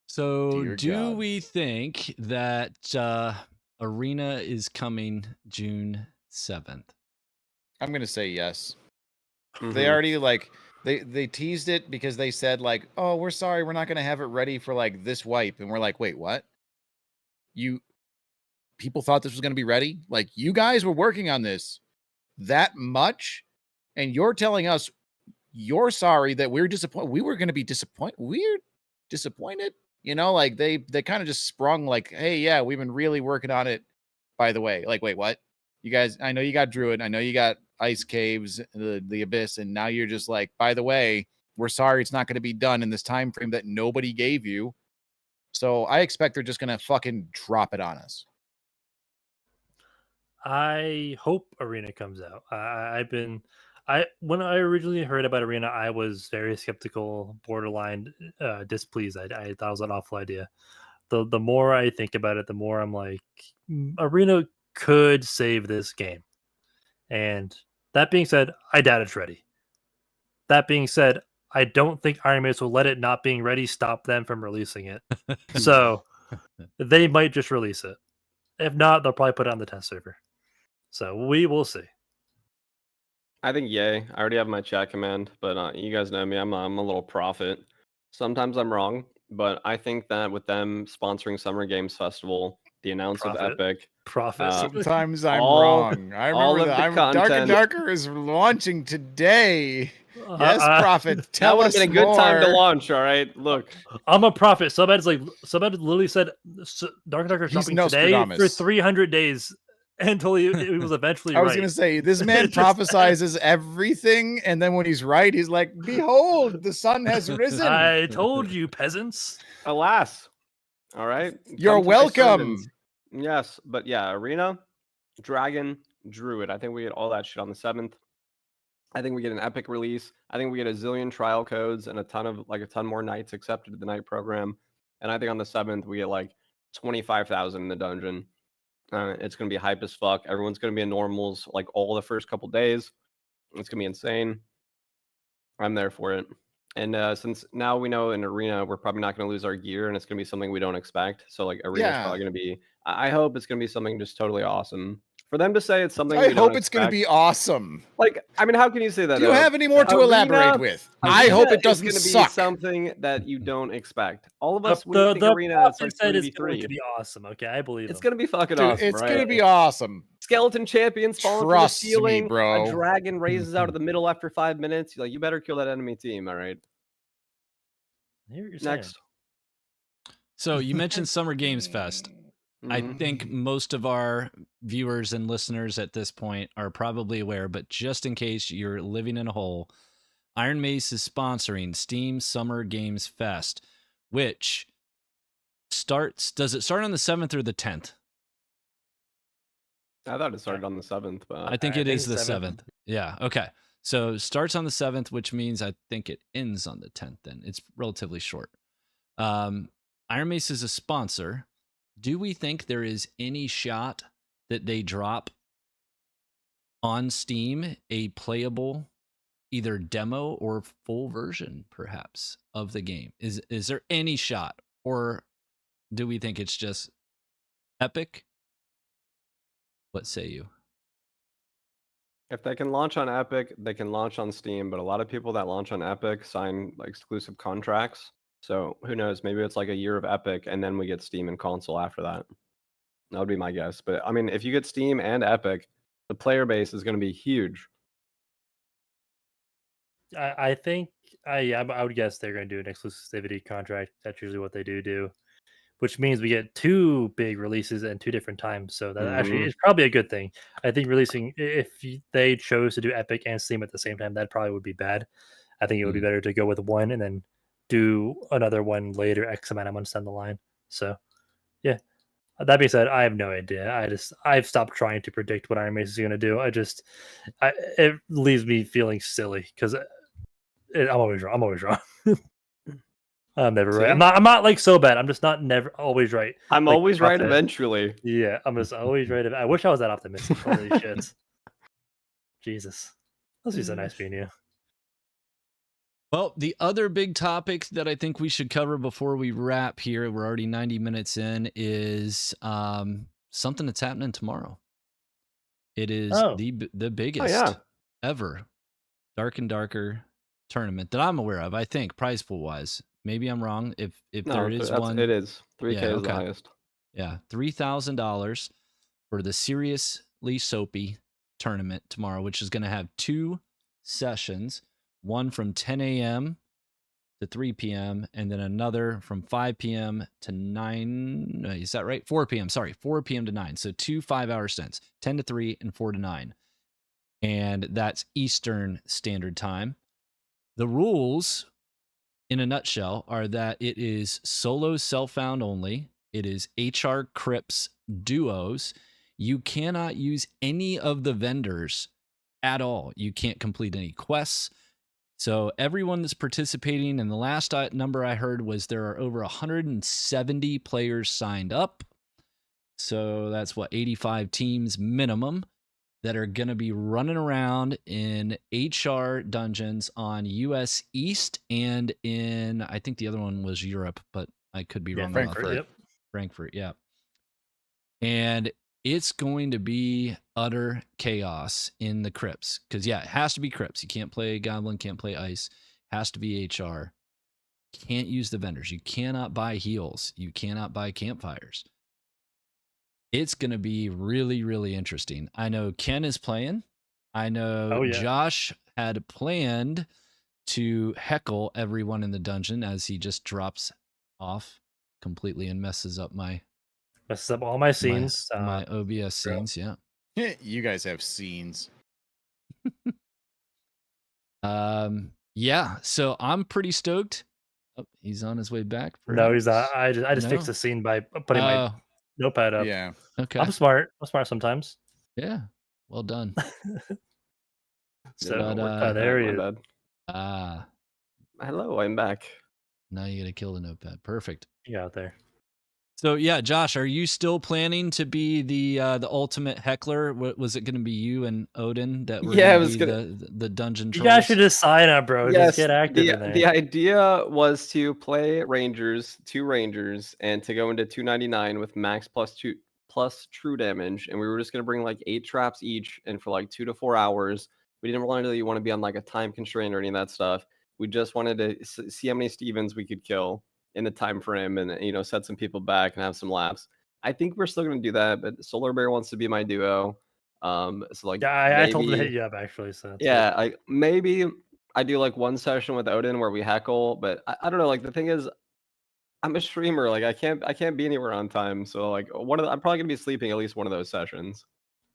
So, Dear do God. we think that Arena is coming June 7th? I'm gonna say yes. Mhm. They already like they teased it because they said like, oh, we're sorry, we're not gonna have it ready for like this wipe, and we're like, wait, what? People thought this was gonna be ready? Like you guys were working on this that much, and you're telling us you're sorry that we're disappointed. We were gonna be disappointed. We're disappointed. You know, like they kind of just sprung like, hey, yeah, we've been really working on it. By the way, like, wait, what? You guys, I know you got Druid, I know you got Ice Caves, the Abyss, and now you're just like, by the way, we're sorry it's not going to be done in this time frame that nobody gave you. So I expect they're just going to fucking drop it on us. I hope Arena comes out. When I originally heard about Arena, I was very skeptical, borderline displeased. I thought it was an awful idea. The more I think about it, the more I'm like, Arena could save this game. And that being said, I doubt it's ready. That being said, I don't think Iron Mace will let it not being ready stop them from releasing it. So they might just release it. If not, they'll probably put it on the test server. So we will see. I think yay. I already have my chat command, but you guys know me. I'm a little prophet. Sometimes I'm wrong, but I think that with them sponsoring Summer Games Festival, the announce of Epic, Profit. Sometimes I'm all- wrong. I all remember of that. the Dark and content- Darker is launching today. Yes, Prophet. that Tell would us have been a good time to more. launch. All right, look. I'm a prophet. Subhead's literally said Dark and Darker is He's dropping today for Nostradamus. 300 days until he was eventually I was right. going to say, this man Just- prophesizes everything, and then when he's right, he's like, behold, the sun has risen. I told you, peasants. Alas. All right. You're Come to my welcome. sermons. Yes, but yeah, Arena, Dragon, Druid. I think we get all that shit on the 7th. I think we get an Epic release. I think we get a zillion trial codes and a ton more nights accepted to the night program. And I think on the 7th we get like 25,000 in the dungeon. It's gonna be hype as fuck. Everyone's gonna be in normals like all the first couple days. It's gonna be insane. I'm there for it. And since now we know in Arena we're probably not gonna lose our gear and it's gonna be something we don't expect. So like Arena's Yeah. probably gonna be. I hope it's gonna be something just totally awesome. For them to say it's something, I we hope don't it's going to expect- be awesome. Like, I mean, how can you say that? Do you though? have any more to Arena- elaborate with? I Arena hope it is doesn't gonna be suck. something that you don't expect. All of us, when The we think Arena, it's like prophet said it's 3v3. going to be awesome. Okay, I believe It's him. gonna be fucking Dude, awesome, it's right? going to be awesome. Skeleton champions falling from the Trust me, ceiling. bro. A dragon raises out of the middle after 5 minutes. You're like, you better kill that enemy team. All right. I hear what you're saying. Next. So you mentioned Summer Games Fest. I Mhm. think most of our viewers and listeners at this point are probably aware, but just in case you're living in a hole, Iron Mace is sponsoring Steam Summer Games Fest, which does it start on the 7th or the 10th? I thought it started on the 7th, but I think it is the 7th. 7th. Yeah. Okay. So it starts on the 7th, which means I think it ends on the 10th then. It's relatively short. Iron Mace is a sponsor. Do we think there is any shot that they drop on Steam a playable either demo or full version, perhaps, of the game? Is there any shot? Or do we think it's just Epic? What say you? if they can launch on Epic, they can launch on Steam. But a lot of people that launch on Epic sign like exclusive contracts. So who knows? Maybe it's like a year of Epic, and then we get Steam and console after that. That would be my guess. But I mean, if you get Steam and Epic, the player base is going to be huge. I think I would guess they're going to do an exclusivity contract. That's usually what they do, which means we get 2 big releases at 2 different times. So that actually is probably a good thing. I think releasing, if they chose to do Epic and Steam at the same time, that probably would be bad. I think it would be better to go with one and then do another one later, X amount of months down the line. So, yeah. That being said, I have no idea. I've stopped trying to predict what Iron Mace is going to do. It leaves me feeling silly because I'm always wrong. I'm always wrong. I'm never right. See? I'm not like so bad. I'm just not never always right. I'm Like always right Prophet. eventually. Yeah, I'm just always right. I wish I was that optimistic. Holy shit. Jesus. Must be so nice being you. Well, the other big topic that I think we should cover before we wrap here, we're already 90 minutes in, is something that's happening tomorrow. It is the biggest ever Dark and Darker tournament that I'm aware of, I think, prize pool wise. Maybe I'm wrong. If there is one. It is. 3K Yeah, is okay. the highest. Yeah, $3,000 for the Seriously Soapy tournament tomorrow, which is going to have 2 sessions, one from 10 a.m. to 3 p.m., and then another from 5 p.m. to 9. Is that right? 4 p.m. Sorry, 4 p.m. to 9. So 2 5-hour stints, 10 to 3 and 4 to 9. And that's Eastern Standard Time. The rules, in a nutshell, are that it is solo self-found only. It is HR Crips duos. You cannot use any of the vendors at all. You can't complete any quests. So everyone that's participating, and the last number I heard was there are over 170 players signed up. So that's 85 teams minimum that are going to be running around in HR dungeons on US East and in, I think the other one was Europe, but I could be wrong about that. Frankfurt, yeah. And it's going to be utter chaos in the crypts. Because, yeah, it has to be crypts. You can't play Goblin, can't play Ice. Has to be HR. Can't use the vendors. You cannot buy heals. You cannot buy campfires. It's going to be really, really interesting. I know Ken is playing. I know Josh had planned to heckle everyone in the dungeon as he just drops off completely and messes up all my scenes. My OBS scenes, yeah. You guys have scenes. Yeah, so I'm pretty stoked. Oh, he's on his way back. No, he's not. I just fixed the scene by putting my notepad up. Yeah. Okay. I'm smart. I'm smart sometimes. Yeah. Well done. So there he is. Hello, I'm back. Now you gotta kill the notepad. Perfect. You out there. So yeah, Josh, are you still planning to be the ultimate heckler? Was it going to be you and Odin that were the dungeon trolls? You guys should just sign up, bro. Yes, just get active in there. The idea was to play Rangers, 2 Rangers, and to go into 299 with max plus true damage, and we were just going to bring like 8 traps each, and for like 2 to 4 hours. We didn't really want to be on like a time constraint or any of that stuff. We just wanted to see how many Stevens we could kill in the time frame, and set some people back and have some laps. I think we're still going to do that, but Solar Bear wants to be my duo. So like, I told him to hit you up actually. So yeah, maybe I do like one session with Odin where we heckle, but I don't know. Like the thing is, I'm a streamer. Like I can't be anywhere on time. So like I'm probably gonna be sleeping at least one of those sessions.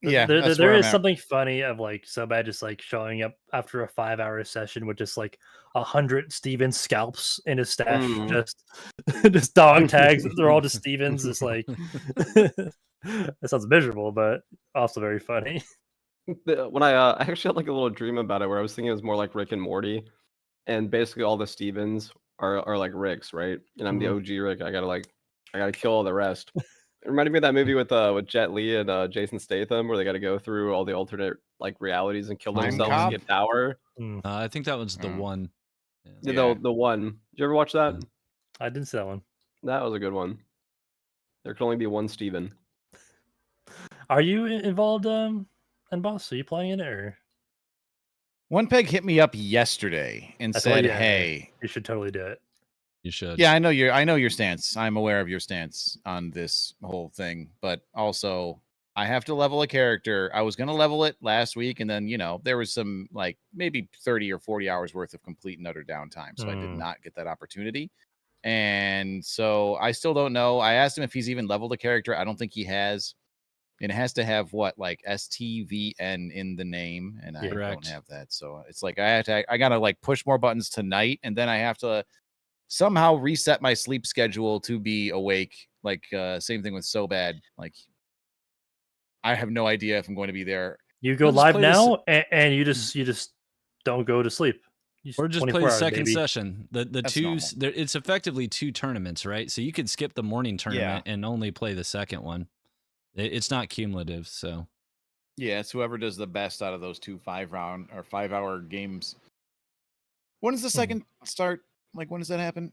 Yeah, there is something funny of like Sobad just like showing up after a 5-hour session with just like 100 Steven scalps in his stash, just dog tags. They're all just Stevens. It's like that sounds miserable, but also very funny. When I actually had like a little dream about it, where I was thinking it was more like Rick and Morty, and basically all the Stevens are like Ricks, right? And I'm the OG Rick. I gotta kill all the rest. It reminded me of that movie with Jet Li and Jason Statham, where they got to go through all the alternate like realities and kill themselves to get power. I think that was the one. Yeah. The one. Did you ever watch that? I didn't see that one. That was a good one. There can only be one Steven. Are you involved in Boss? Are you playing in it or? One Peg hit me up yesterday and said, "Hey, you should totally do it." You should. Yeah, I know your stance. I'm aware of your stance on this whole thing, but also I have to level a character. I was going to level it last week, and then, there was some like maybe 30 or 40 hours worth of complete and utter downtime. So I did not get that opportunity. And so I still don't know. I asked him if he's even leveled a character. I don't think he has. And it has to have like STVN in the name, and I don't have that. So it's like I gotta like push more buttons tonight, and then I have to somehow reset my sleep schedule to be awake. Like same thing with So Bad. Like I have no idea if I'm going to be there. You go live now, and you just don't go to sleep. Or just play the second session. The twos. It's effectively 2 tournaments, right? So you could skip the morning tournament and only play the second one. It's not cumulative, so. Yeah, it's whoever does the best out of those 2 5-round or 5-hour games. When does the second start? Like, when does that happen?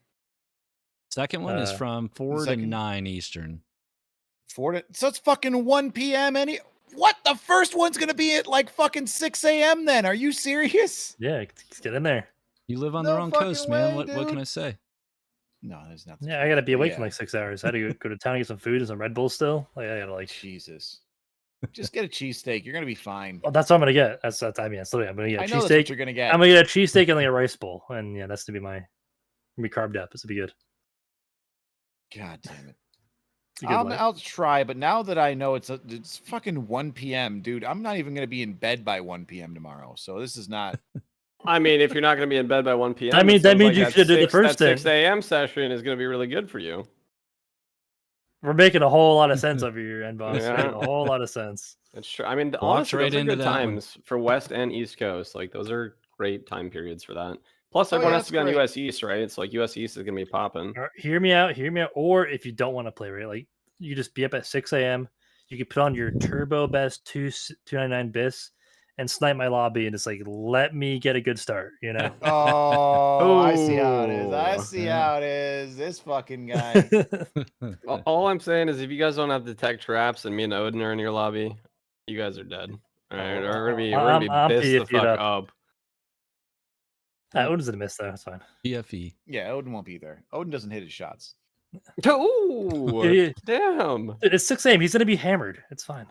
Second one is from 4 to 9 Eastern. So it's fucking 1 p.m. What? The first one's going to be at like fucking 6 a.m. then? Are you serious? Yeah, let's get in there. You live on the wrong coast, man. What can I say? No, there's nothing. Yeah, I got to be awake for like 6 hours. I had to go to town and get some food and some Red Bull still. Like, I got to like... Jesus. Just get a cheesesteak. You're going to be fine. Well, that's what I'm going to get. That's I'm going to get a cheesesteak. You're going to get. I'm going to get a cheesesteak and like a rice bowl. And yeah, that's to be be carved up. This will be good. God damn it. I'll try, but now that I know it's fucking 1 p.m., dude, I'm not even going to be in bed by 1 p.m. tomorrow. So this is not. I mean, if you're not going to be in bed by 1 p.m., that means you should do the first thing. 6 a.m. session is going to be really good for you. We're making a whole lot of sense over here, and boss. Yeah. Making a whole lot of sense. That's true. I mean, Walked honestly, right those are into good that one. times for West and East Coast. Like, those are great time periods for that. Plus, Oh, everyone yeah, has to be on that's great. US East, right? It's like US East is gonna be popping. All right, hear me out. Or if you don't want to play, right? Like you just be up at 6 a.m. You can put on your turbo best 299 bis and snipe my lobby and just like let me get a good start. You know. Oh, I see how it is. I Oh. see Yeah. how it is. This fucking guy. All I'm saying is, if you guys don't have detect traps and me and Odin are in your lobby, you guys are dead. All right, Oh, we're gonna be I'm pissed the PFP'd fuck up. up. Odin's gonna miss though. It's fine. PFE. Yeah, Odin won't be there. Odin doesn't hit his shots. Ooh, Yeah. damn! Dude, it's 6 a.m. He's gonna be hammered. It's fine.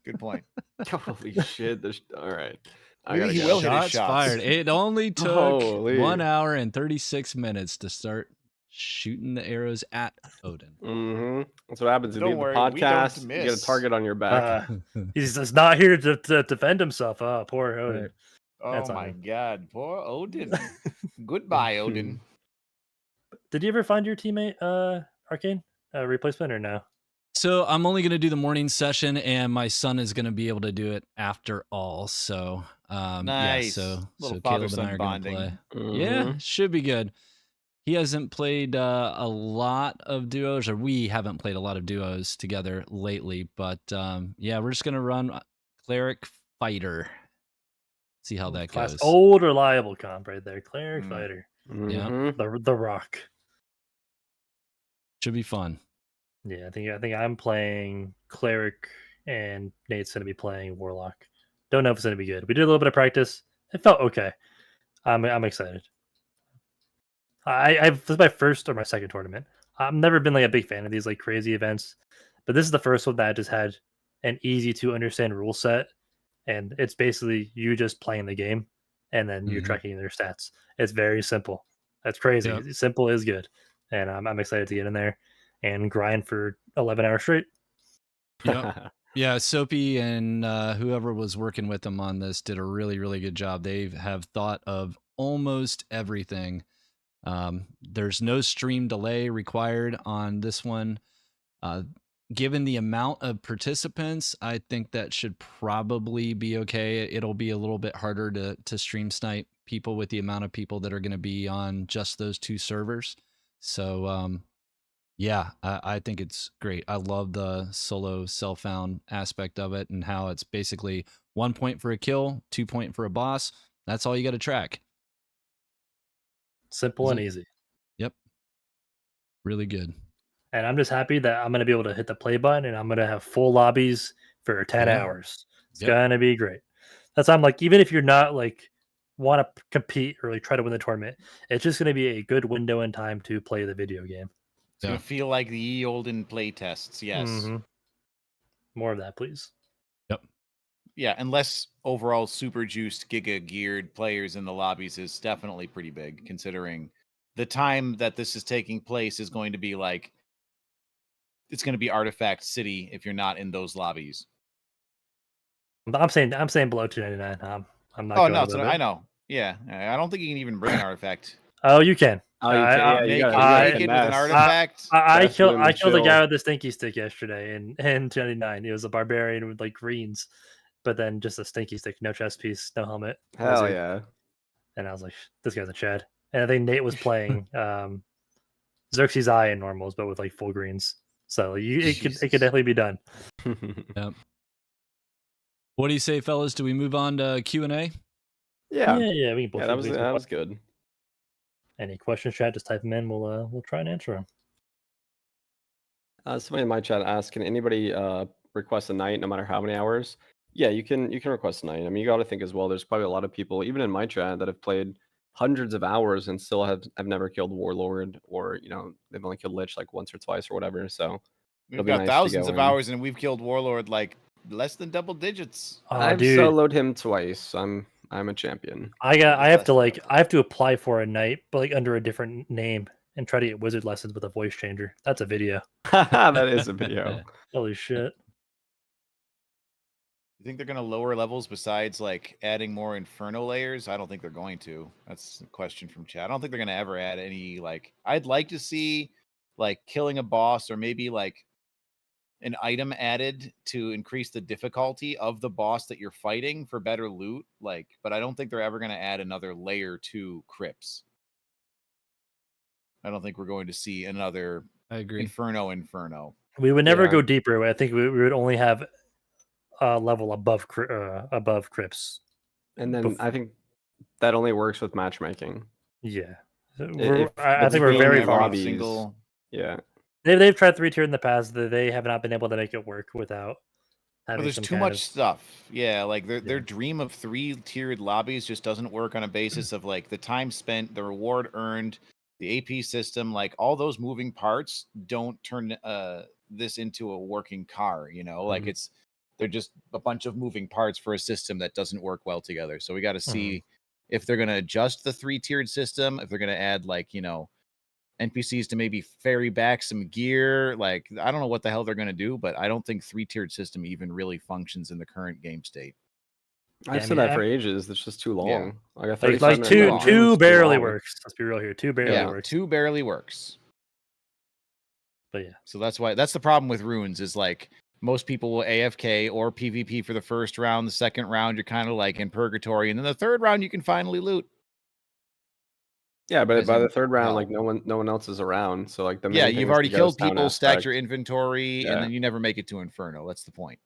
Good point. Holy shit! All right. I Maybe gotta he go. will hit his Shots shots. fired. It only took Holy. 1 hour and 36 minutes to start shooting the arrows at Odin. Mm-hmm. That's what happens if Don't you worry, have a we don't podcast. You get a miss. target on your back. He's just not here to defend himself. Oh, poor Odin. Right. Oh That's my on god, poor Odin. Goodbye, Odin. Did you ever find your teammate, Arcane, replacement or no? So I'm only going to do the morning session, and my son is going to be able to do it after all. So Nice. yeah, Little so Caleb and father-son I are going to bonding. play. Mhm. Yeah, should be good. He hasn't played a lot of duos, or we haven't played a lot of duos together lately. But yeah, we're just going to run cleric fighter. See how that Class goes. old reliable comp right there. Cleric Mm. fighter. Mhm. The Rock. Should be fun. Yeah, I think I'm playing cleric and Nate's gonna be playing warlock. Don't know if it's gonna be good. We did a little bit of practice. It felt okay. I'm excited. This is my first or my second tournament. I've never been like a big fan of these like crazy events, but this is the first one that just had an easy to understand rule set, and it's basically you just playing the game, and then you're Mhm. tracking their stats. It's very simple. That's crazy. Yep. Simple is good, and I'm excited to get in there and grind for 11 hours straight. Yep. Yeah, Soapy and whoever was working with them on this did a really, really good job. They have thought of almost everything. There's no stream delay required on this one. Given the amount of participants, I think that should probably be okay. It'll be a little bit harder to stream snipe people with the amount of people that are going to be on just those two servers. So yeah, I think it's great. I love the solo self-found aspect of it and how it's basically 1 point for a kill, 2 point for a boss. That's all you got to track. Simple and easy. Yep. Really good. And I'm just happy that I'm going to be able to hit the play button and I'm going to have full lobbies for 10 Yeah. hours. It's Yep. going to be great. That's why I'm like, even if you're not like want to compete or like try to win the tournament, it's just going to be a good window in time to play the video game. It's gonna feel like the ye olden play tests. Yes. Mhm. More of that, please. Yep. Yeah, and less overall super juiced giga geared players in the lobbies is definitely pretty big, considering the time that this is taking place is going to be like it's going to be Artifact City if you're not in those lobbies. I'm saying below 299. I'm not. Oh going no, above so it. I know. Yeah, I don't think you can even bring an artifact. Oh, you can. Oh, you can, yeah, you Naked, gotta naked with an finesse. artifact. I That's killed when the chill. guy with the stinky stick yesterday in 299. It was a barbarian with like greens, but then just a stinky stick, no chest piece, no helmet. Hell wizard. yeah. And I was like, this guy's a Chad. And I think Nate was playing Xerxes Eye in normals, but with like full greens. So it could definitely be done. Yep. What do you say, fellas? Do we move on to Q&A? Yeah. Yeah, we can Yeah, that was good. Any questions, chat? Just type them in. We'll try and answer them. Somebody in my chat asked, can anybody request a night no matter how many hours? Yeah, you can request a night. I mean, you got to think as well. There's probably a lot of people, even in my chat, that have played hundreds of hours and still have never killed Warlord, or they've only killed Lich like once or twice or whatever. So We've got thousands of hours, and we've killed Warlord like less than double digits. I've soloed him twice. I'm a champion. I have to apply for a night, but like under a different name, and try to get wizard lessons with a voice changer. That's a video. That is a video. Holy shit. You think they're going to lower levels besides like adding more inferno layers? I don't think they're going to. That's a question from chat. I don't think they're going to ever add any like. I'd like to see like killing a boss or maybe like an item added to increase the difficulty of the boss that you're fighting for better loot. Like, but I don't think they're ever going to add another layer to crypts. I don't think we're going to see another I agree. Inferno. We would never go deeper. I think we would only have a level above crypts. And then I think that only works with matchmaking. Yeah. I think we're very far off. Yeah. They've tried 3-tier in the past. They have not been able to make it work without having there's too much stuff. Yeah, like their dream of 3-tiered lobbies just doesn't work on a basis of like the time spent, the reward earned, the AP system, like all those moving parts don't turn this into a working car, you know? Like they're just a bunch of moving parts for a system that doesn't work well together. So we got to see if they're going to adjust the 3-tiered system, if they're going to add like, you know, NPCs to maybe ferry back some gear. Like, I don't know what the hell they're going to do, but I don't think 3-tiered system even really functions in the current game state. I've said that for ages. It's just too long. Yeah. Like two barely works. Let's be real here. 2 barely works. 2 barely works. But yeah. So that's the problem with runes is like most people will AFK or PvP for the first round. The second round, you're kind of like in purgatory. And then the third round, you can finally loot. Yeah, but by the third round, like no one else is around. So like you've already killed people, stacked your inventory, and then you never make it to Inferno. That's the point.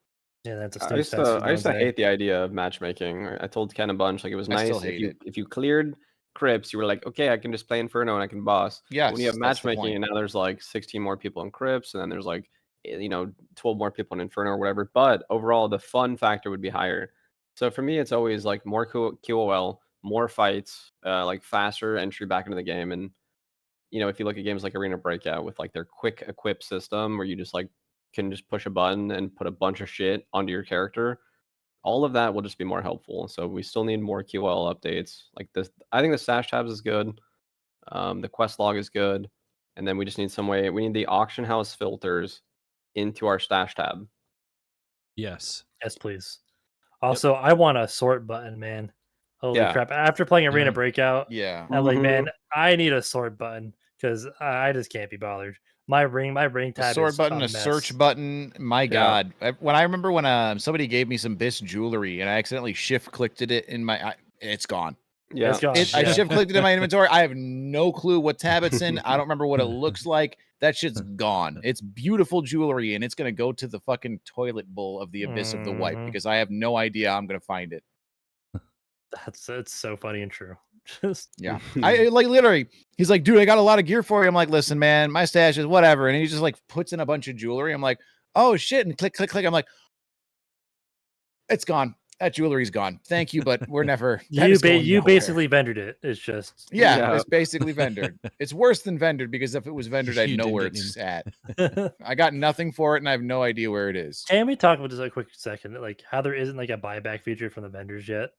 Yeah, that's a I used to hate the idea of matchmaking. I told Ken a bunch, like it was nice if you cleared crypts, you were like, okay, I can just play Inferno and I can boss. Yeah. When you have matchmaking and now there's like 16 more people in crypts, and then there's like 12 more people in Inferno or whatever. But overall, the fun factor would be higher. So for me, it's always like more QOL, more fights, like faster entry back into the game. And if you look at games like Arena Breakout with like their quick equip system where you just like can just push a button and put a bunch of shit onto your character, all of that will just be more helpful. So we still need more QOL updates like this. I think the stash tabs is good. The quest log is good. And then we just need some way. We need the auction house filters into our stash tab. Yes, please. Also, I want a sort button, man. Holy crap. After playing Arena Breakout, I'm like, man, I need a sort button because I just can't be bothered. My ring tab a sword is button, a search button. My God. When I remember when somebody gave me some BIS jewelry and I accidentally shift clicked it in my it's gone. Yeah, it's gone. I shift clicked it in my inventory. I have no clue what tab it's in. I don't remember what it looks like. That shit's gone. It's beautiful jewelry and it's gonna go to the fucking toilet bowl of the abyss of the wipe because I have no idea how I'm gonna find it. It's so funny and true. I like literally he's like, dude, I got a lot of gear for you. I'm like, listen, man, my stash is whatever. And he just like puts in a bunch of jewelry. I'm like, oh shit, and click. I'm like, it's gone. That jewelry's gone. Thank you, but we're never you basically vendored it. It's just it's basically vendored. It's worse than vendored because if it was vendored, I'd know where it's at. I got nothing for it and I have no idea where it is. Can we talk about just a quick second, like how there isn't like a buyback feature from the vendors yet?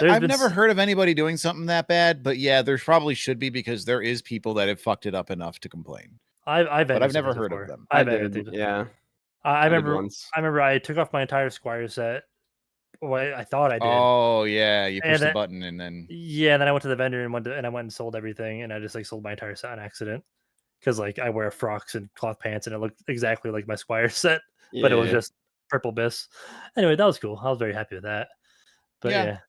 I've never heard of anybody doing something that bad, but yeah, there probably should be because there is people that have fucked it up enough to complain. I've never heard of them. I remember I took off my entire Squire set. Well, I thought I did. Oh yeah, you pushed the button and then and then I went to the vendor and I went and sold everything, and I just like sold my entire set on accident because like I wear frocks and cloth pants and it looked exactly like my Squire set, but it was just purple BIS. Anyway, that was cool. I was very happy with that. But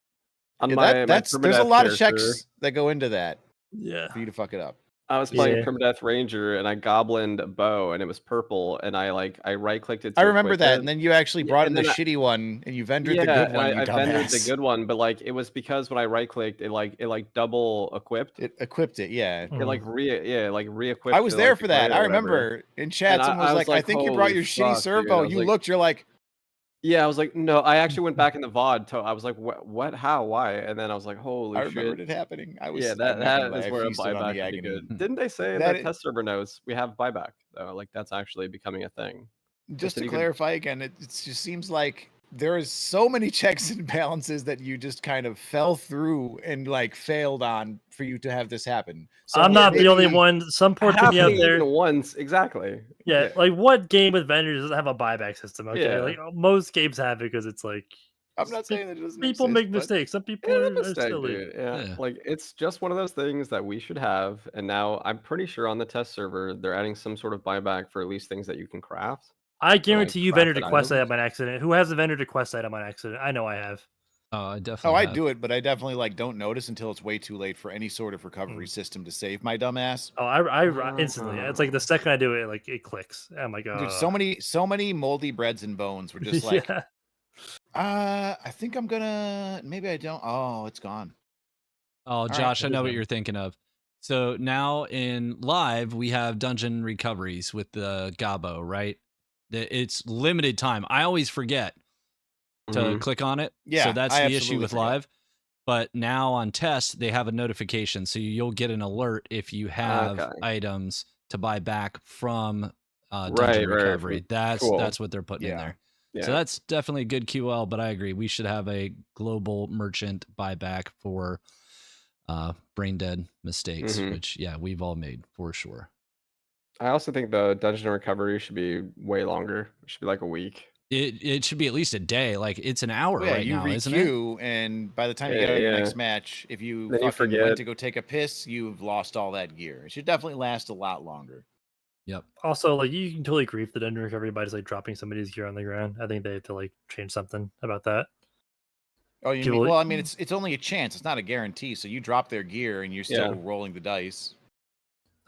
there's a lot of checks that go into that. Yeah, for you to fuck it up. I was playing Permadeath Ranger and I goblined a bow and it was purple and I right clicked it. I rember that, and then you actually brought in the shitty one and you vendored the good one. I vendored the good one, but like it was because when I right clicked, it double equipped. It equipped it, yeah. It re-equipped. I was there for that. I remember in chat someone was like, I think you brought your shitty servo. You looked, you're like. Yeah, I was like, no, I actually went back in the VOD. I was like, what, how, why? And then I was like, holy shit. I remembered it happening. That is where a buyback would be good. Didn't they say in the test server notes, we have buyback, though? Like, that's actually becoming a thing. Just to clarify again, it just seems like there is so many checks and balances that you just kind of fell through and like failed on for you to have this happen. So I'm not the only one. Some poor thing out there once exactly. Yeah, like what game with vendors doesn't have a buyback system? Okay, like most games have it because it's like I'm not saying that it doesn't People exist, make but mistakes. Some people It's a are mistake, silly. dude. Yeah. Yeah. Like it's just one of those things that we should have. And now I'm pretty sure on the test server they're adding some sort of buyback for at least things that you can craft. I Or like guarantee you've entered a crafted quest items. item on accident. Who hasn't entered a quest item on accident? I know I have. Oh, I Oh, definitely I have. do it, but I definitely like don't notice until it's way too late for any sort of recovery system to save my dumb ass. Oh, I instantly. It's like the second I do it, like it clicks. I'm like, Dude, so many moldy breads and bones were just like, yeah. I think I'm gonna. Maybe I don't. Oh, it's gone. Oh, right, Josh, I it know is what done. you're thinking of. So now in live, we have dungeon recoveries with the Gabo, right? It's limited time. I always forget to Mhm. click on it. Yeah, So that's I the issue absolutely with forget. live. But now on test, they have a notification. So you'll get an alert if you have Okay. items to buy back from Right, dungeon right, recovery. That's cool. what they're putting in Yeah. there. Yeah. So that's definitely a good QL, but I agree. We should have a global merchant buyback for brain dead mistakes, Mhm. which we've all made for sure. I also think the dungeon recovery should be way longer. It should be like a week. It should be at least a day. Like it's an hour Well, yeah, right you now, isn't it? re-queue, and by the time you get out of your next match, if you Then you fucking forget. went to go take a piss, you've lost all that gear. It should definitely last a lot longer. Yep. Also, like you can totally grief the dungeon recovery by just like dropping somebody's gear on the ground. I think they have to like change something about that. Oh, you mean? People- Well, I mean, it's only a chance. It's not a guarantee. So you drop their gear, and you're still Yeah. rolling the dice.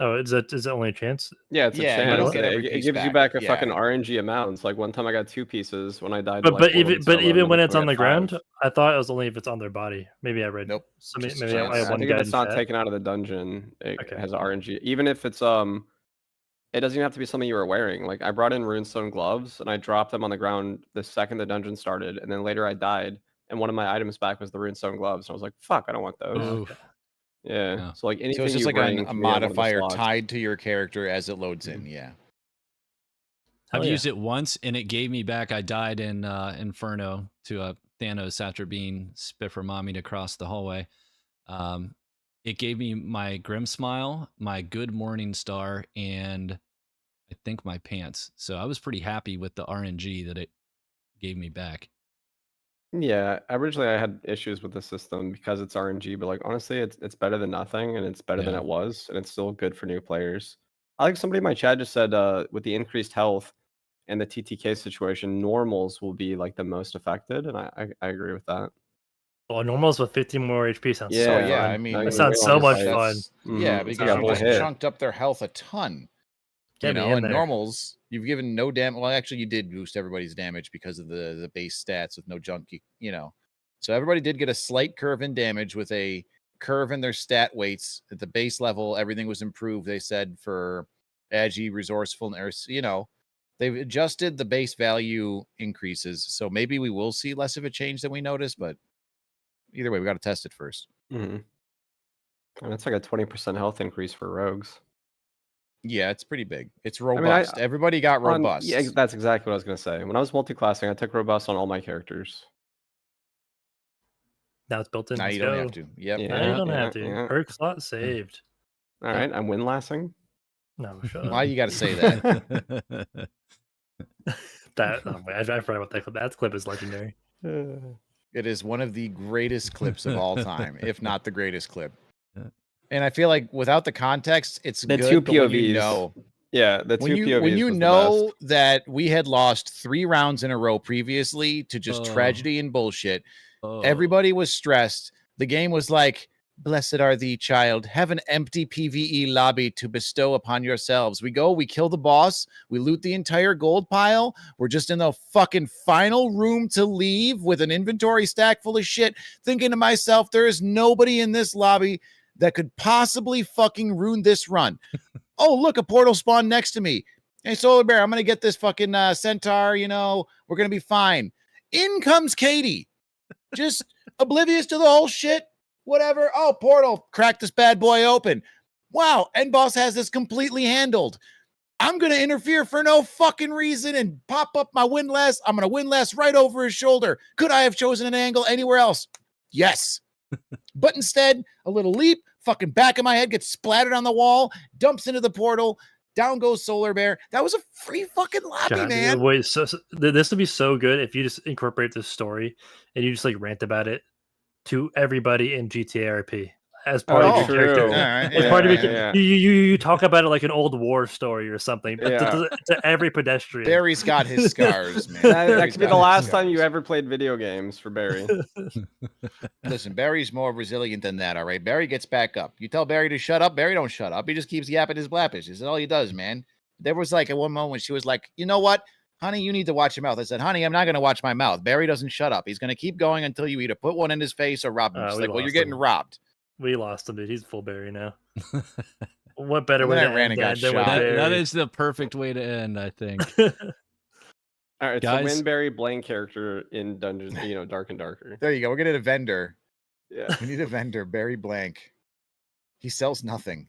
Oh, is it only a chance? Yeah, it's a Yeah, you chance. don't get every It piece gives you back. back a Yeah. fucking RNG amount. It's like one time I got 2 pieces when I died. But to, like, even Holdeth solo, when another it's time on I the got 5. ground, I thought it was only if it's on their body. Maybe I read. Nope. Somebody, Just a maybe I chance. had I one think guy if it's in not chat. taken out of the dungeon, it Okay. has RNG. Even if it's it doesn't even have to be something you were wearing. Like I brought in runestone gloves and I dropped them on the ground the second the dungeon started, and then later I died, and one of my items back was the runestone gloves. And I was like, "Fuck, I don't want those." Oh, Oof. okay. Yeah. Yeah. So like anything So it's just you like bring a can be at one of the modifier slots. tied to your character as it loads in. Yeah. Hell I've yeah. used it once and it gave me back. I died in Inferno to a Thanos after being spit for mommy across the hallway. It gave me my Grim Smile, my Good Morning Star, and I think my pants. So I was pretty happy with the RNG that it gave me back. Yeah, originally I had issues with the system because it's RNG, but like honestly, it's better than nothing, and it's better than Yeah. it was, and it's still good for new players. I like somebody in my chat just said with the increased health and the TTK situation, normals will be like the most affected, and I agree with that. Well, normals with 15 more HP sounds so Yeah, fun. yeah. I mean, that give me sounds way so longer much fights. fun. Yeah, Mhm, because like a you whole just hit. chunked up their health a ton. Get me in and there. normals, you've given no damage. Well, actually, you did boost everybody's damage because of the base stats with no junk. So everybody did get a slight curve in damage with a curve in their stat weights at the base level. Everything was improved. They said for agi, resourcefulness. They've adjusted the base value increases. So maybe we will see less of a change than we noticed. But either way, we got to test it first. And it's like a 20% health increase for rogues. Yeah, it's pretty big. It's I mean, robust. Everybody got robust. Yeah, that's exactly what I was gonna say. When I was multiclassing, I took robust on all my characters. Now it's built in. Now Let's you don't go. have to. Yep. Now you don't Yeah, have to. yeah. Perk slot saved. All right, I'm windlassing. No, shut up. Why you got to say that? That I forgot about that clip. That clip is legendary. It is one of the greatest clips of all time, if not the greatest clip. Yeah. And I feel like without the context, it's The good, two but when POVs. you know, Yeah, the two POVs. when you was the know best. that we had lost 3 rounds in a row previously to just tragedy and bullshit, everybody was stressed. The game was like, "Blessed are thee, child. Have an empty PvE lobby to bestow upon yourselves." We go, we kill the boss, we loot the entire gold pile. We're just in the fucking final room to leave with an inventory stack full of shit, thinking to myself, there is nobody in this lobby that could possibly fucking ruin this run. Oh, look, a portal spawned next to me. Hey, Solar Bear, I'm going to get this fucking centaur, we're going to be fine. In comes Katie, just oblivious to the whole shit. Whatever. Oh, portal, crack this bad boy open. Wow, End Boss has this completely handled. I'm going to interfere for no fucking reason and pop up my windlass. I'm going to windlass right over his shoulder. Could I have chosen an angle anywhere else? Yes. But instead, a little leap, fucking back of my head gets splattered on the wall, dumps into the portal. Down goes Solar Bear. That was a free fucking lobby, God, man. wait, this would be so good if you just incorporate this story and you just like rant about it to everybody in GTA RP as part of your true. character. All right, As part of your, yeah. you talk about it like an old war story or something, but Yeah. to every pedestrian. Barry's got his scars, man. That Barry's could be got the his last time you scars. ever played video games for Barry. Listen, Barry's more resilient than that, all right? Barry gets back up. You tell Barry to shut up, Barry don't shut up. He just keeps yapping his blappish. This is all he does, man. There was like at one moment when she was like, you know what? Honey, you need to watch your mouth. I said, honey, I'm not going to watch my mouth. Barry doesn't shut up. He's going to keep going until you either put one in his face or rob him. She's like, well, you're getting robbed. We lost him, dude. He's full Barry now. What better And way then to I ran end and got than with shot. Barry? That is the perfect way to end, I think. All right, Guys? so win Barry blank character in Dungeons, Dark and Darker. There you go. We're getting a vendor. Yeah. We need a vendor. Barry Blank. He sells nothing.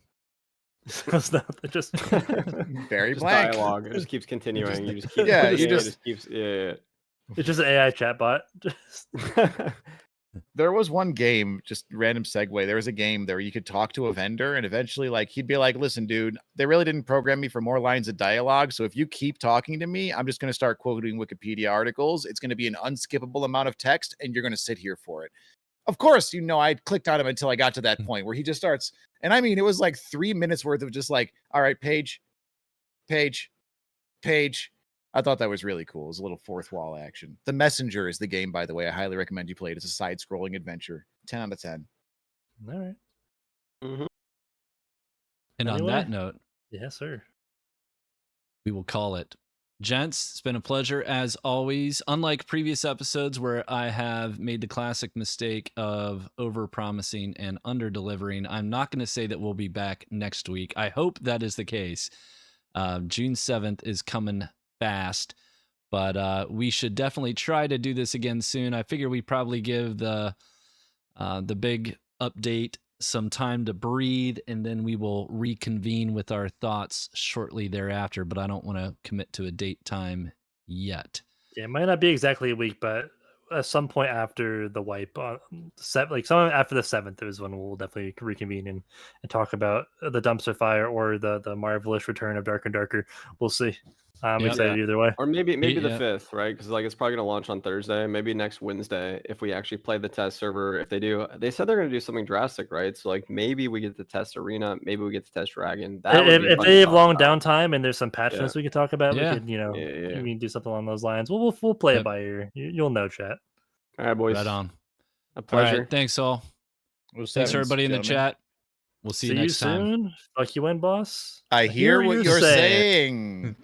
It's not just Barry Just Blank. dialogue. It just keeps continuing. You just keep. Yeah, it you just keeps. Yeah. it's just an AI chatbot. There was one game, just random segue. There was a game there where you could talk to a vendor, and eventually, like, he'd be like, listen, dude, they really didn't program me for more lines of dialogue. So if you keep talking to me, I'm just going to start quoting Wikipedia articles. It's going to be an unskippable amount of text, and you're going to sit here for it. Of course, I clicked on him until I got to that point where he just starts. And I mean, it was like 3 minutes worth of just like, all right, page. I thought that was really cool. It was a little fourth wall action. The Messenger is the game, by the way. I highly recommend you play it. It's a side-scrolling adventure. 10 out of 10. All right. Mhm. And on Anyway. that note, Yes, sir. we will call it. Gents, it's been a pleasure as always. Unlike previous episodes where I have made the classic mistake of over-promising and under-delivering, I'm not going to say that we'll be back next week. I hope that is the case. June 7th is coming fast, but we should definitely try to do this again soon. I figure we probably give the big update some time to breathe, and then we will reconvene with our thoughts shortly thereafter, but I don't want to commit to a date time yet. Yeah, it might not be exactly a week, but at some point after the wipe, sometime after the 7th is when we'll definitely reconvene and talk about the dumpster fire or the marvelous return of Dark and Darker. We'll see. I'm excited either way. Or maybe the Yeah. 5th, right? Because like it's probably gonna launch on Thursday. Maybe next Wednesday if we actually play the test server. If they said they're gonna do something drastic, right? So like maybe we get to test Arena, maybe we get to test Dragon. That would be If fun they to have talk long about. downtime and there's some patch notes we could talk about, Yeah. we could, Yeah. we can do something along those lines. We'll play Yep. it by ear. You'll know, chat. All right, boys. Right on. A All pleasure. right. Thanks, all. Thanks, Sevens, everybody in the gentlemen. chat. We'll see you next time. soon. Fuck you in, boss. I hear what you you're saying. saying.